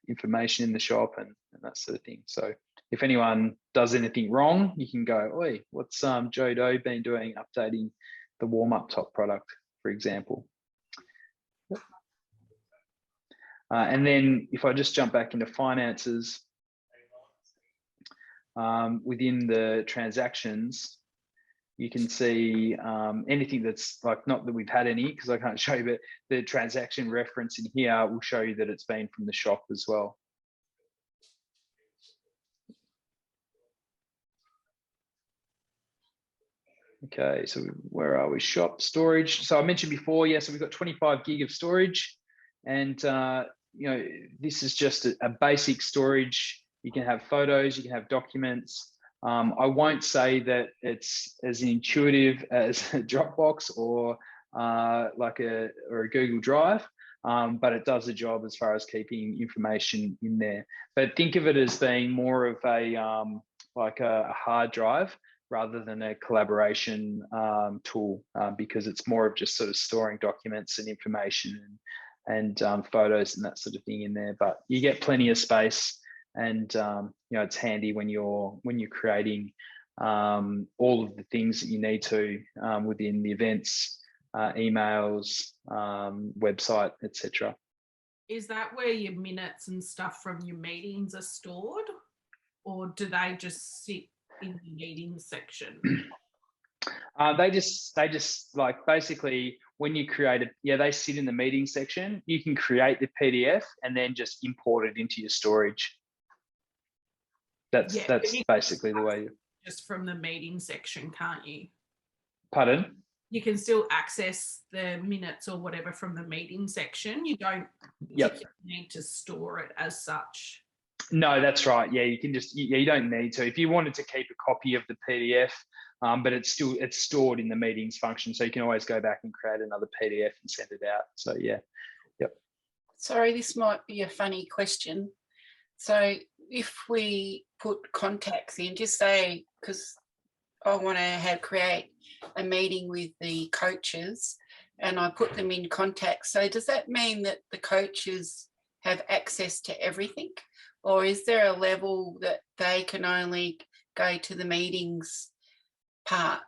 information in the shop and that sort of thing. So if anyone does anything wrong, you can go, oi, what's Joe Doe been doing updating the warm-up top product, for example. And then if I just jump back into finances, within the transactions, you can see anything that's like, not that we've had any because I can't show you, but the transaction reference in here will show you that it's been from the shop as well. Okay, so where are we? Shop, storage. So I mentioned before, yeah, so we've got 25 gig of storage, and this is just a basic storage. You can have photos, you can have documents. I won't say that it's as intuitive as a Dropbox or a Google Drive, but it does the job as far as keeping information in there. But think of it as being more of a hard drive rather than a collaboration tool, because it's more of just sort of storing documents and information and photos and that sort of thing in there. But you get plenty of space, and it's handy when you're creating all of the things that you need to within the events, emails, website, etc. Is that where your minutes and stuff from your meetings are stored, or do they just sit in the meetings section? They just like basically when you create it, they sit in the meeting section. You can create the PDF and then just import it into your storage. That's basically the way. Just from the meeting section, can't you? Pardon? You can still access the minutes or whatever from the meeting section. You don't need to store it as such. No, that's right. Yeah, you can just, you don't need to. If you wanted to keep a copy of the PDF, but it's stored in the meetings function, so you can always go back and create another PDF and send it out. So yeah, yep. Sorry, this might be a funny question. So if we put contacts in, just say, because I want to create a meeting with the coaches and I put them in contacts. So does that mean that the coaches have access to everything? Or is there a level that they can only go to the meetings part?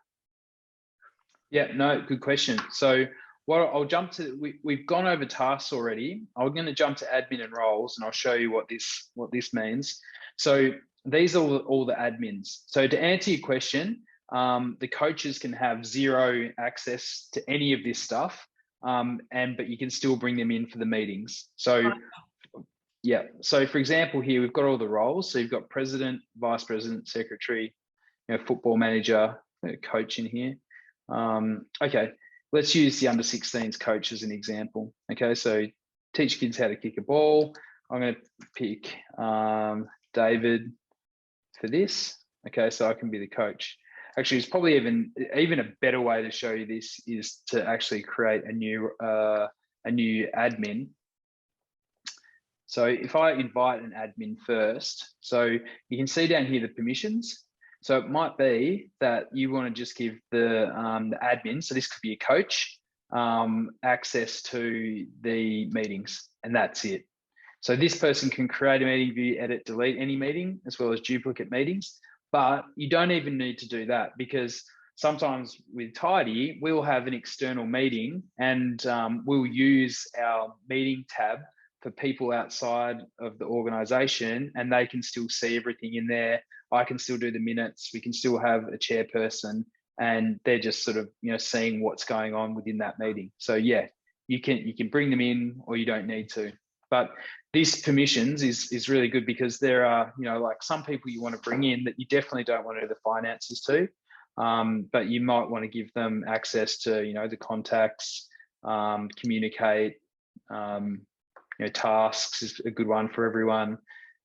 Yeah, no, good question. So what I'll jump to, we've gone over tasks already. I'm going to jump to admin and roles, and I'll show you what this means. So these are all the admins. So to answer your question, the coaches can have zero access to any of this stuff, but you can still bring them in for the meetings. So yeah, so for example, here we've got all the roles. So you've got president, vice president, secretary, football manager, coach in here. Okay, let's use the under 16s coach as an example. Okay, so teach kids how to kick a ball. I'm going to pick David for this. Okay, so I can be the coach. Actually, it's probably even a better way to show you this is to actually create a new admin. So if I invite an admin first, so you can see down here the permissions. So it might be that you want to just give the admin, so this could be a coach, access to the meetings, and that's it. So this person can create a meeting, view, edit, delete any meeting, as well as duplicate meetings. But you don't even need to do that, because sometimes with Tidy, we'll have an external meeting and we'll use our meeting tab for people outside of the organization, and they can still see everything in there. I can still do the minutes. We can still have a chairperson, and they're just sort of, seeing what's going on within that meeting. So yeah, you can bring them in, or you don't need to. But this permissions is really good, because there are, like some people you want to bring in that you definitely don't want to do the finances to, but you might want to give them access to, the contacts, communicate, tasks is a good one for everyone,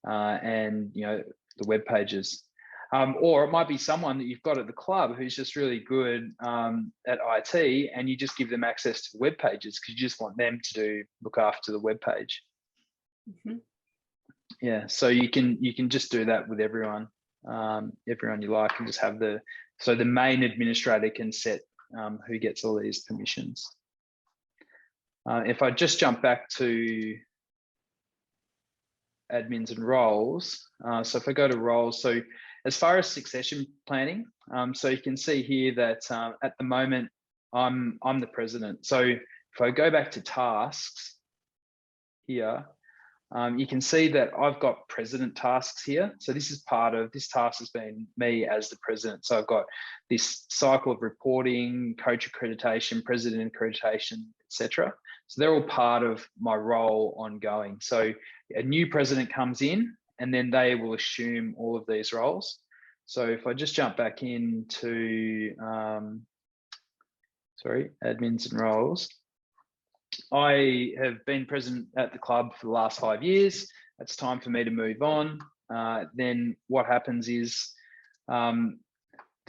and the web pages, or it might be someone that you've got at the club who's just really good at IT, and you just give them access to the web pages because you just want them to look after the web page. Mm-hmm. Yeah, so you can just do that with everyone you like, and just have the main administrator can set who gets all these permissions. If I just jump back to admins and roles, so if I go to roles, so as far as succession planning, so you can see here that at the moment I'm the president. So if I go back to tasks here, you can see that I've got president tasks here. So this task has been me as the president. So I've got this cycle of reporting, coach accreditation, president accreditation, etc. So they're all part of my role ongoing. So a new president comes in, and then they will assume all of these roles. So if I just jump back into, admins and roles, I have been president at the club for the last 5 years. It's time for me to move on. Then what happens is the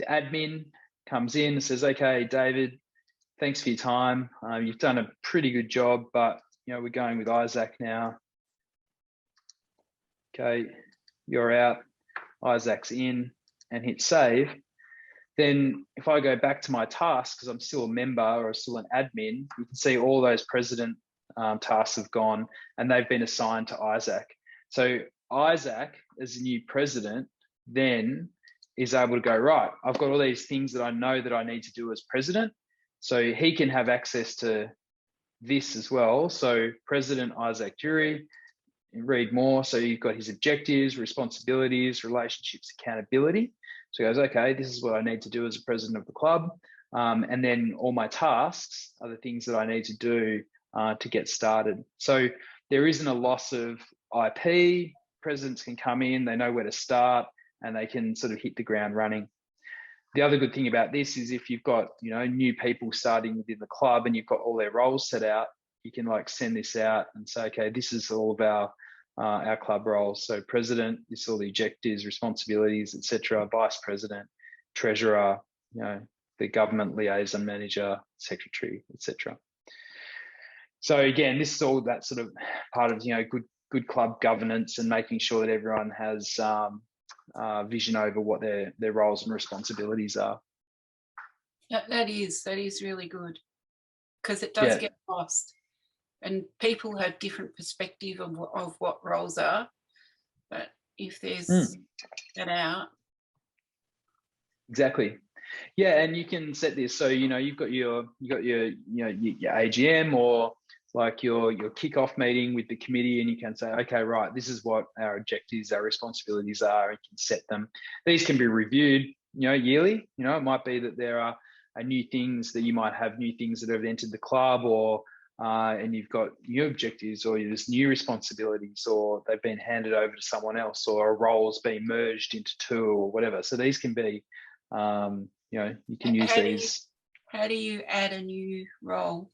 admin comes in and says, okay, David, thanks for your time. You've done a pretty good job, but we're going with Isaac now. Okay, you're out, Isaac's in, and hit save. Then if I go back to my tasks, because I'm still a member or still an admin, you can see all those president tasks have gone and they've been assigned to Isaac. So Isaac, as the new president, then is able to go, right, I've got all these things that I know that I need to do as president. So he can have access to this as well. So President Isaac Jury, read more. So you've got his objectives, responsibilities, relationships, accountability. So he goes, okay, this is what I need to do as a president of the club. And then all my tasks are the things that I need to do to get started. So there isn't a loss of IP. Presidents can come in, they know where to start, and they can sort of hit the ground running. The other good thing about this is if you've got, new people starting within the club and you've got all their roles set out, you can send this out and say, okay, this is all of our club roles. So president, this is all the objectives, responsibilities, etc. Vice president, treasurer, the government liaison manager, secretary, etc. So again, this is all that sort of part of good club governance and making sure that everyone has vision over what their roles and responsibilities are. That is really good, because it does get lost, and people have different perspective of what roles are. But if there's that out, exactly, yeah, and you can set this so you've got your AGM or your kickoff meeting with the committee, and you can say, okay, right, this is what our objectives, our responsibilities are, and you can set them. These can be reviewed, yearly. It might be that there are new things that you might have, new things that have entered the club, or and you've got new objectives, or there's new responsibilities, or they've been handed over to someone else, or a role's been merged into two, or whatever. So these can be, you can use these. How do you add a new role?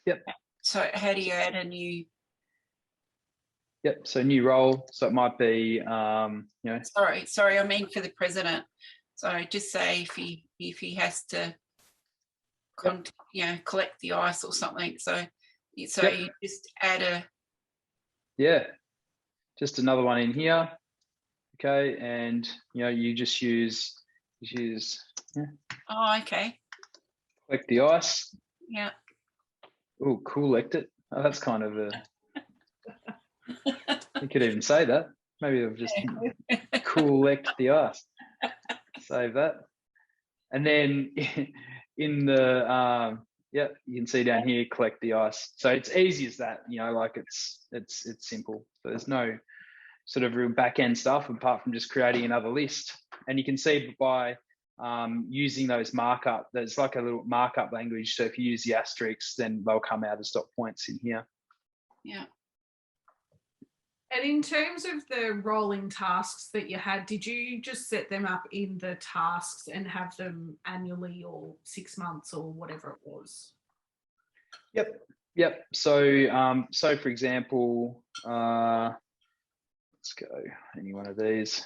Yep. So how do you add a new? Yep. So new role. So it might be, Sorry. I mean for the president. So just say if he has to, collect the ice or something. So you just add a. Yeah. Just another one in here. Okay, and you just use. Yeah. Oh, okay. Collect the ice. Yeah. Oh, collect it. Oh, that's kind of a. You could even say that. Maybe I've just collect the ice. Save that, and then in the you can see down here, collect the ice. So it's easy as that. It's simple. So there's no sort of real back end stuff apart from just creating another list. And you can see by using those markup, there's like a little markup language. So if you use the asterisks, then they'll come out as dot points in here. Yeah. And in terms of the rolling tasks that you had, did you just set them up in the tasks and have them annually or 6 months or whatever it was? Yep. So for example, let's go any one of these.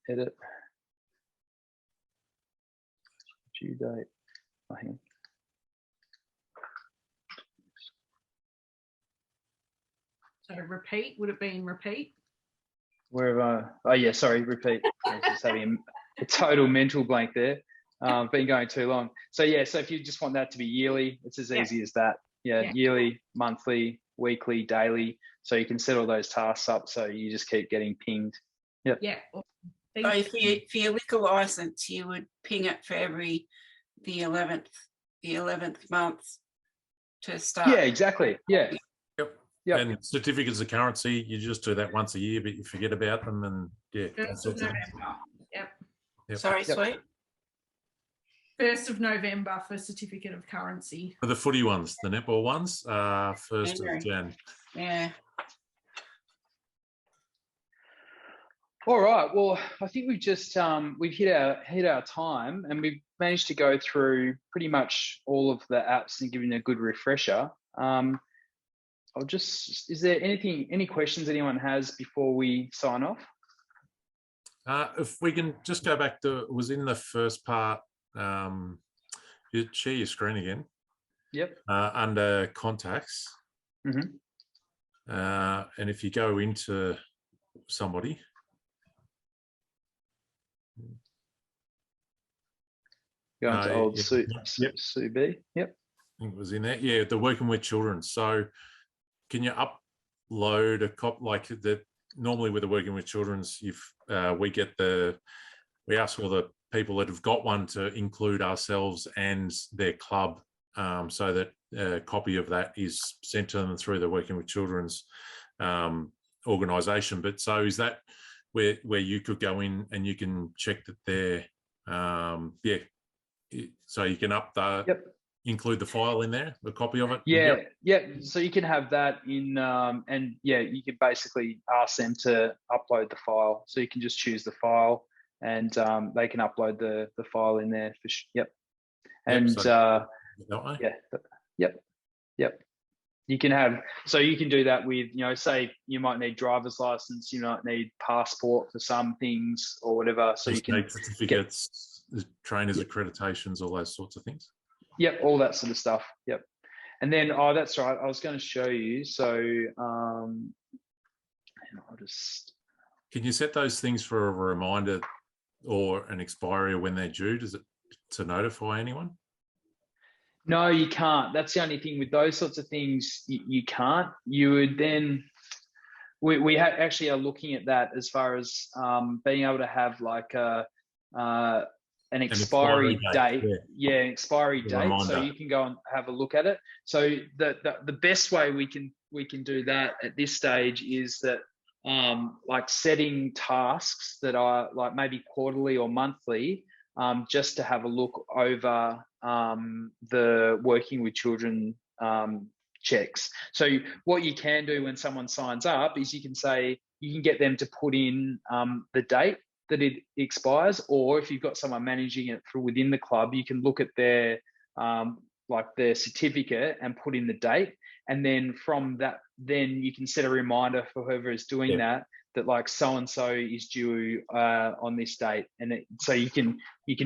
Edit. Due date. Oh, hang on. So repeat, would it be in repeat? Where oh yeah, sorry, repeat. I was just having a total mental blank there. Been going too long. So yeah, so if you just want that to be yearly, it's as easy as that. Yeah, yearly, monthly, weekly, daily. So you can set all those tasks up so you just keep getting pinged. Yep. Yeah. So for your liquor license, you would ping it for the 11th month to start. Yeah, exactly. Yeah. Yep. And certificates of currency, you just do that once a year, but you forget about them, and Yep. Sorry, sweet. 1st of November for certificate of currency. For the footy ones, the netball ones, 1st of Jan. Yeah. All right. Well, I think we've just we've hit our time, and we've managed to go through pretty much all of the apps and giving a good refresher. Is there any questions anyone has before we sign off? If we can just go back to, it was in the first part, you share your screen again. Yep. Under contacts. Mm-hmm. And if you go into somebody. Go into old yeah. Sue B. Yep. I think it was in there. Yeah, the working with children. So can you upload a copy like that? Normally with the working with children's, we ask all the people that have got one to include ourselves and their club, so that a copy of that is sent to them through the working with children's organisation. But so is that where you could go in and you can check that they're so you can include the file in there, the copy of it? Yeah. So you can have that in, and you can basically ask them to upload the file. So you can just choose the file, and they can upload the file in there. And you can have, so you can do that with, say you might need driver's license, you might need passport for some things or whatever. So you can need certificates, trainers accreditations, all those sorts of things. Yep, all that sort of stuff. Yep. And then, that's right, I was going to show you. So I'll just... Can you set those things for a reminder or an expiry when they're due? Does it to notify anyone? No, you can't. That's the only thing with those sorts of things. You can't. You would then... We actually are looking at that as far as being able to have like an expiry date. An expiry date. So you can go and have a look at it. So the best way we can do that at this stage is that like setting tasks that are like maybe quarterly or monthly, just to have a look over the working with children checks. So what you can do when someone signs up is you can get them to put in the date that it expires, or if you've got someone managing it within the club, you can look at their their certificate and put in the date, and then from that, then you can set a reminder for whoever is doing that like so and so is due on this date, and so you can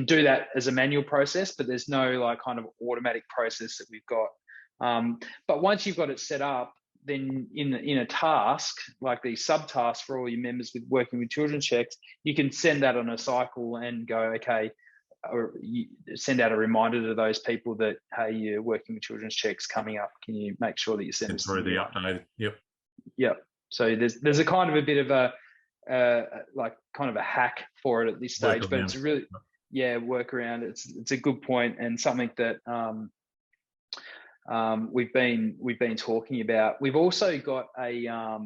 do that as a manual process, but there's no like kind of automatic process that we've got. But once you've got it set up, then in a task, like these subtasks for all your members with working with children checks, you can send that on a cycle and go, okay, or you send out a reminder to those people that, hey, you're working with children's checks coming up. Can you make sure that you send us through the update? Yep. So there's a kind of a bit of a hack for it at this stage, but it's really workaround. It's a good point and something that we've been talking about. We've also got a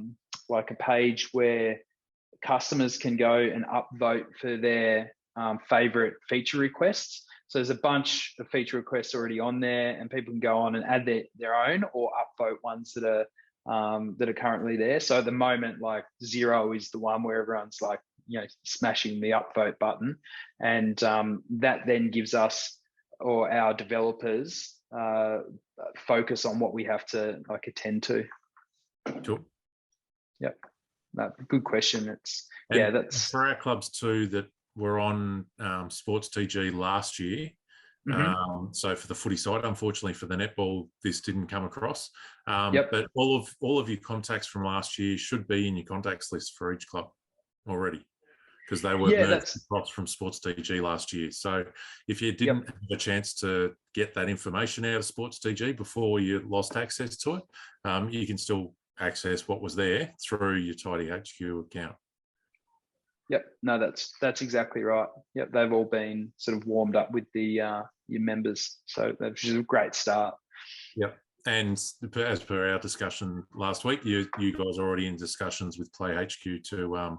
page where customers can go and upvote for their favorite feature requests. So there's a bunch of feature requests already on there, and people can go on and add their own or upvote ones that are currently there. So at the moment, like 0 is the one where everyone's like, smashing the upvote button, and that then gives us or our developers focus on what we have to attend to. Sure. Yep. No, good question. That's for our clubs too that were on Sports TG last year. Mm-hmm. So for the footy side, unfortunately for the netball, this didn't come across. But all of your contacts from last year should be in your contacts list for each club already, because they were merged across from Sports TG last year. So if you didn't have a chance to get that information out of Sports TG before you lost access to it, you can still access what was there through your TidyHQ account. Yep, no, that's exactly right. Yep, they've all been sort of warmed up with the your members, so that's a great start. Yep, and as per our discussion last week, you guys are already in discussions with PlayHQ to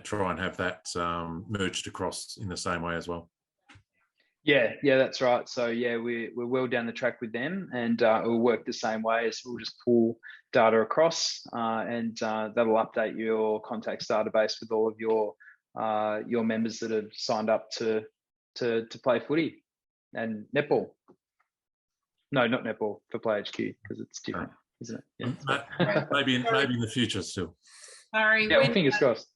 try and have that merged across in the same way as well. Yeah, that's right. So yeah, we're well down the track with them, and it will work the same way. As we'll just pull data across, and that'll update your contacts database with all of your members that have signed up to play footy and netball. No, not netball, for PlayHQ, because it's different, isn't it? Yeah, maybe in the future still. Sorry, yeah, well, fingers crossed.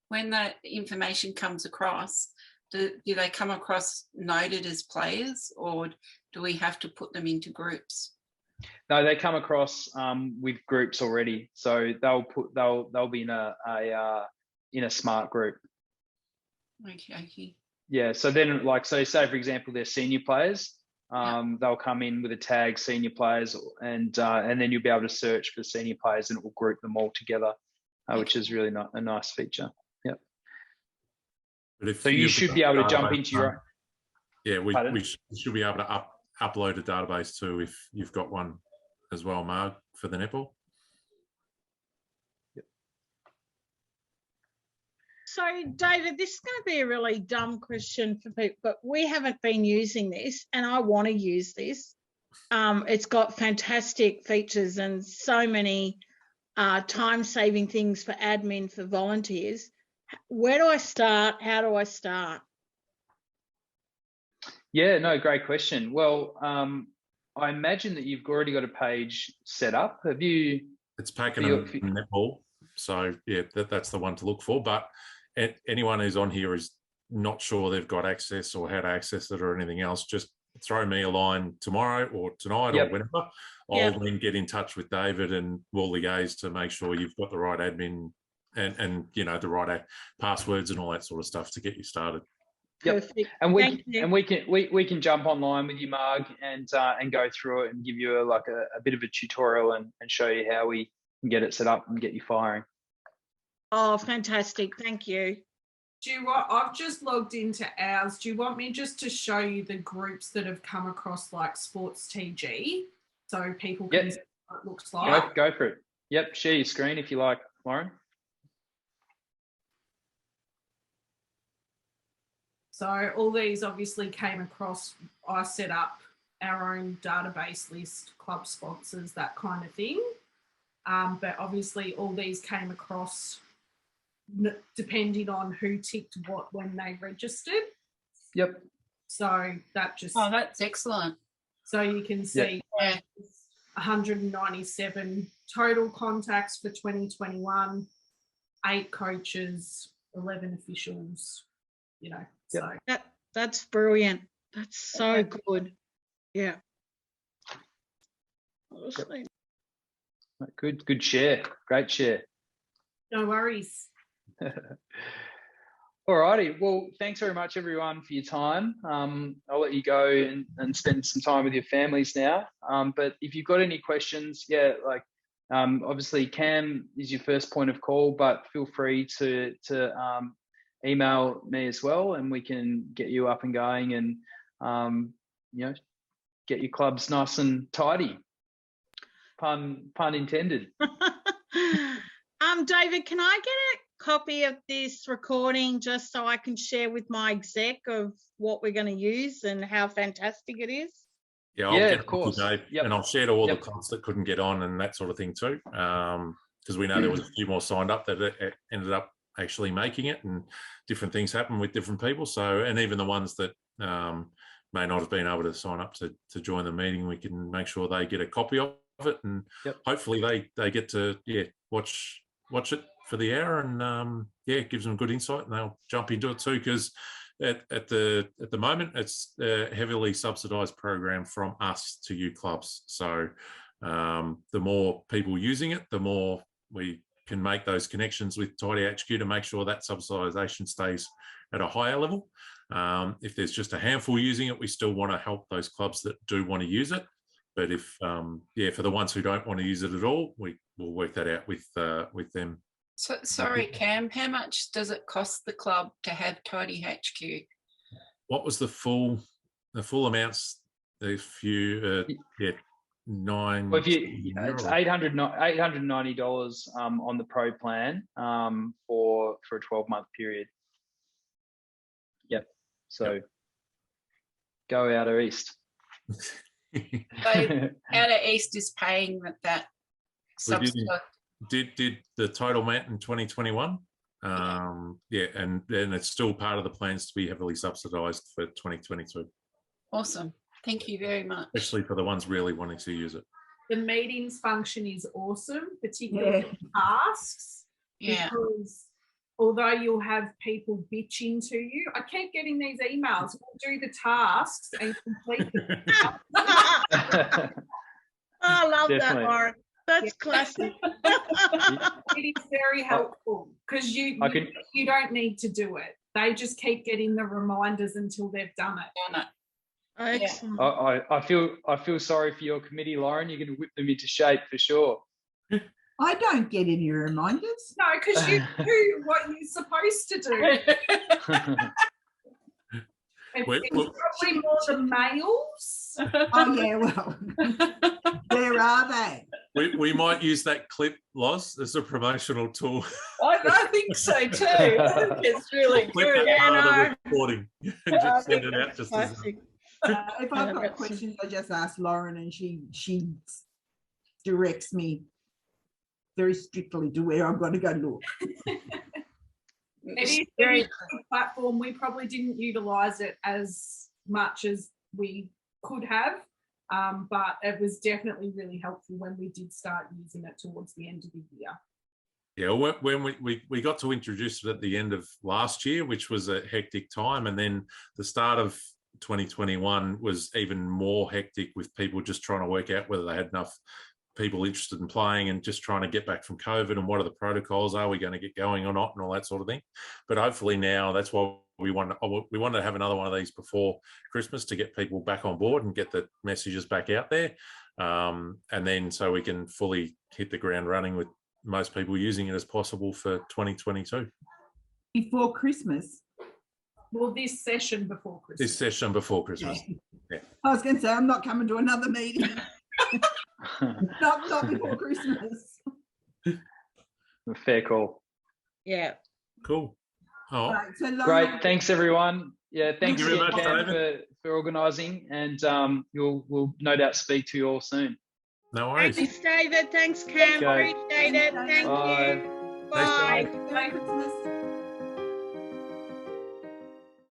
When that information comes across, do they come across noted as players, or do we have to put them into groups? No, they come across with groups already, so they'll be in a smart group. Okay. Yeah, so then say for example they're senior players, they'll come in with a tag senior players, and then you'll be able to search for senior players, and it will group them all together, which is really a nice feature. Yep. So you should be able to jump into your own. Yeah, we should be able to upload a database too if you've got one as well, Marg, for the netball. Yep. So, David, this is going to be a really dumb question for people, but we haven't been using this, and I want to use this. It's got fantastic features and so many time-saving things for admin, for volunteers. Where do I start? How do I start? Yeah, no, great question. Well, I imagine that you've already got a page set up. Have you? It's Pakenham Netball, so yeah, that's the one to look for. But anyone who's on here is not sure they've got access or how to access it or anything else, just throw me a line tomorrow or tonight or whenever. I'll then get in touch with David and we'll liaise to make sure you've got the right admin and the right passwords and all that sort of stuff to get you started. Yep. And we can jump online with you, Marg, and go through it and give you a bit of a tutorial and show you how we can get it set up and get you firing. Oh, fantastic. Thank you. Do you want, I've just logged into ours. Do you want me just to show you the groups that have come across like Sports TG so people can see what it looks like? Go for it. Yep, share your screen if you like, Lauren. So all these obviously came across, I set up our own database list, club sponsors, that kind of thing. But obviously all these came across depending on who ticked what when they registered. Yep. So that just... Oh, that's excellent. So you can see 197 total contacts for 2021, 8 coaches, 11 officials, so. That's brilliant. That's so good. Yeah. Good share. Great share. No worries. All righty. Well, thanks very much, everyone, for your time. I'll let you go and spend some time with your families now. But if you've got any questions, obviously Cam is your first point of call, but feel free to email me as well, and we can get you up and going and get your clubs nice and tidy. Pun intended. David, can I get a copy of this recording just so I can share with my exec of what we're going to use and how fantastic it is? Yeah, I'll get of course. Dave, and I'll share to all the clubs that couldn't get on and that sort of thing too, because we know there was a few more signed up that ended up actually making it, and different things happen with different people. So, and even the ones that may not have been able to sign up to join the meeting, we can make sure they get a copy of it, and hopefully they get to watch it for the hour, and it gives them good insight, and they'll jump into it too, because at the moment it's a heavily subsidised program from us to you clubs. So the more people using it, the more we can make those connections with TidyHQ to make sure that subsidisation stays at a higher level. If there's just a handful using it, we still want to help those clubs that do want to use it. But if, for the ones who don't want to use it at all, we'll work that out with them. So, sorry, Cam, how much does it cost the club to have TidyHQ? What was the full amounts? If you, nine. Well, it's $890 on the Pro plan for a 12-month period. Yep. So. Go out of East. So Outer East is paying that subsidy. Did the total amount in 2021. Yeah, and it's still part of the plans to be heavily subsidised for 2022. Awesome. Thank you very much. Especially for the ones really wanting to use it. The meetings function is awesome, particularly tasks. Yeah. Because although you'll have people bitching to you, I keep getting these emails. We'll do the tasks and complete them. I love that, Definitely. Lauren. That's classic. It is very helpful because you don't need to do it. They just keep getting the reminders until they've done it. Excellent. I feel sorry for your committee, Lauren. You're going to whip them into shape for sure. I don't get any reminders. No, because you do what you're supposed to do. It's probably more the males. Oh, yeah, well, where are they? We might use that clip, Loz, as a promotional tool. I think so too. I think it's really Clip good. that part of the recording and just send it out. Just as Classic. If I've got questions, I just ask Lauren and she directs me very strictly to where I've got to go look. It is very good platform. We probably didn't utilise it as much as we could have, but it was definitely really helpful when we did start using it towards the end of the year. Yeah, when we got to introduce it at the end of last year, which was a hectic time, and then the start of 2021 was even more hectic with people just trying to work out whether they had enough people interested in playing and just trying to get back from COVID and what are the protocols, are we going to get going or not, and all that sort of thing. But hopefully now, that's why we want to have another one of these before Christmas to get people back on board and get the messages back out there, and then so we can fully hit the ground running with most people using it as possible for 2022. Before Christmas? Well, this session before Christmas. This session before Christmas. Yeah. I was going to say, I'm not coming to another meeting. not before Christmas. Fair call. Yeah. Cool. Oh. Right, so Lauren, Great. Thanks, everyone. Yeah, thanks Thank you very again, much, Cam, for organising, and we'll no doubt speak to you all soon. No worries. Thanks, David. Thanks, Cam. Okay. Appreciate it. Thank Bye. you. Bye. Thanks, Merry Christmas.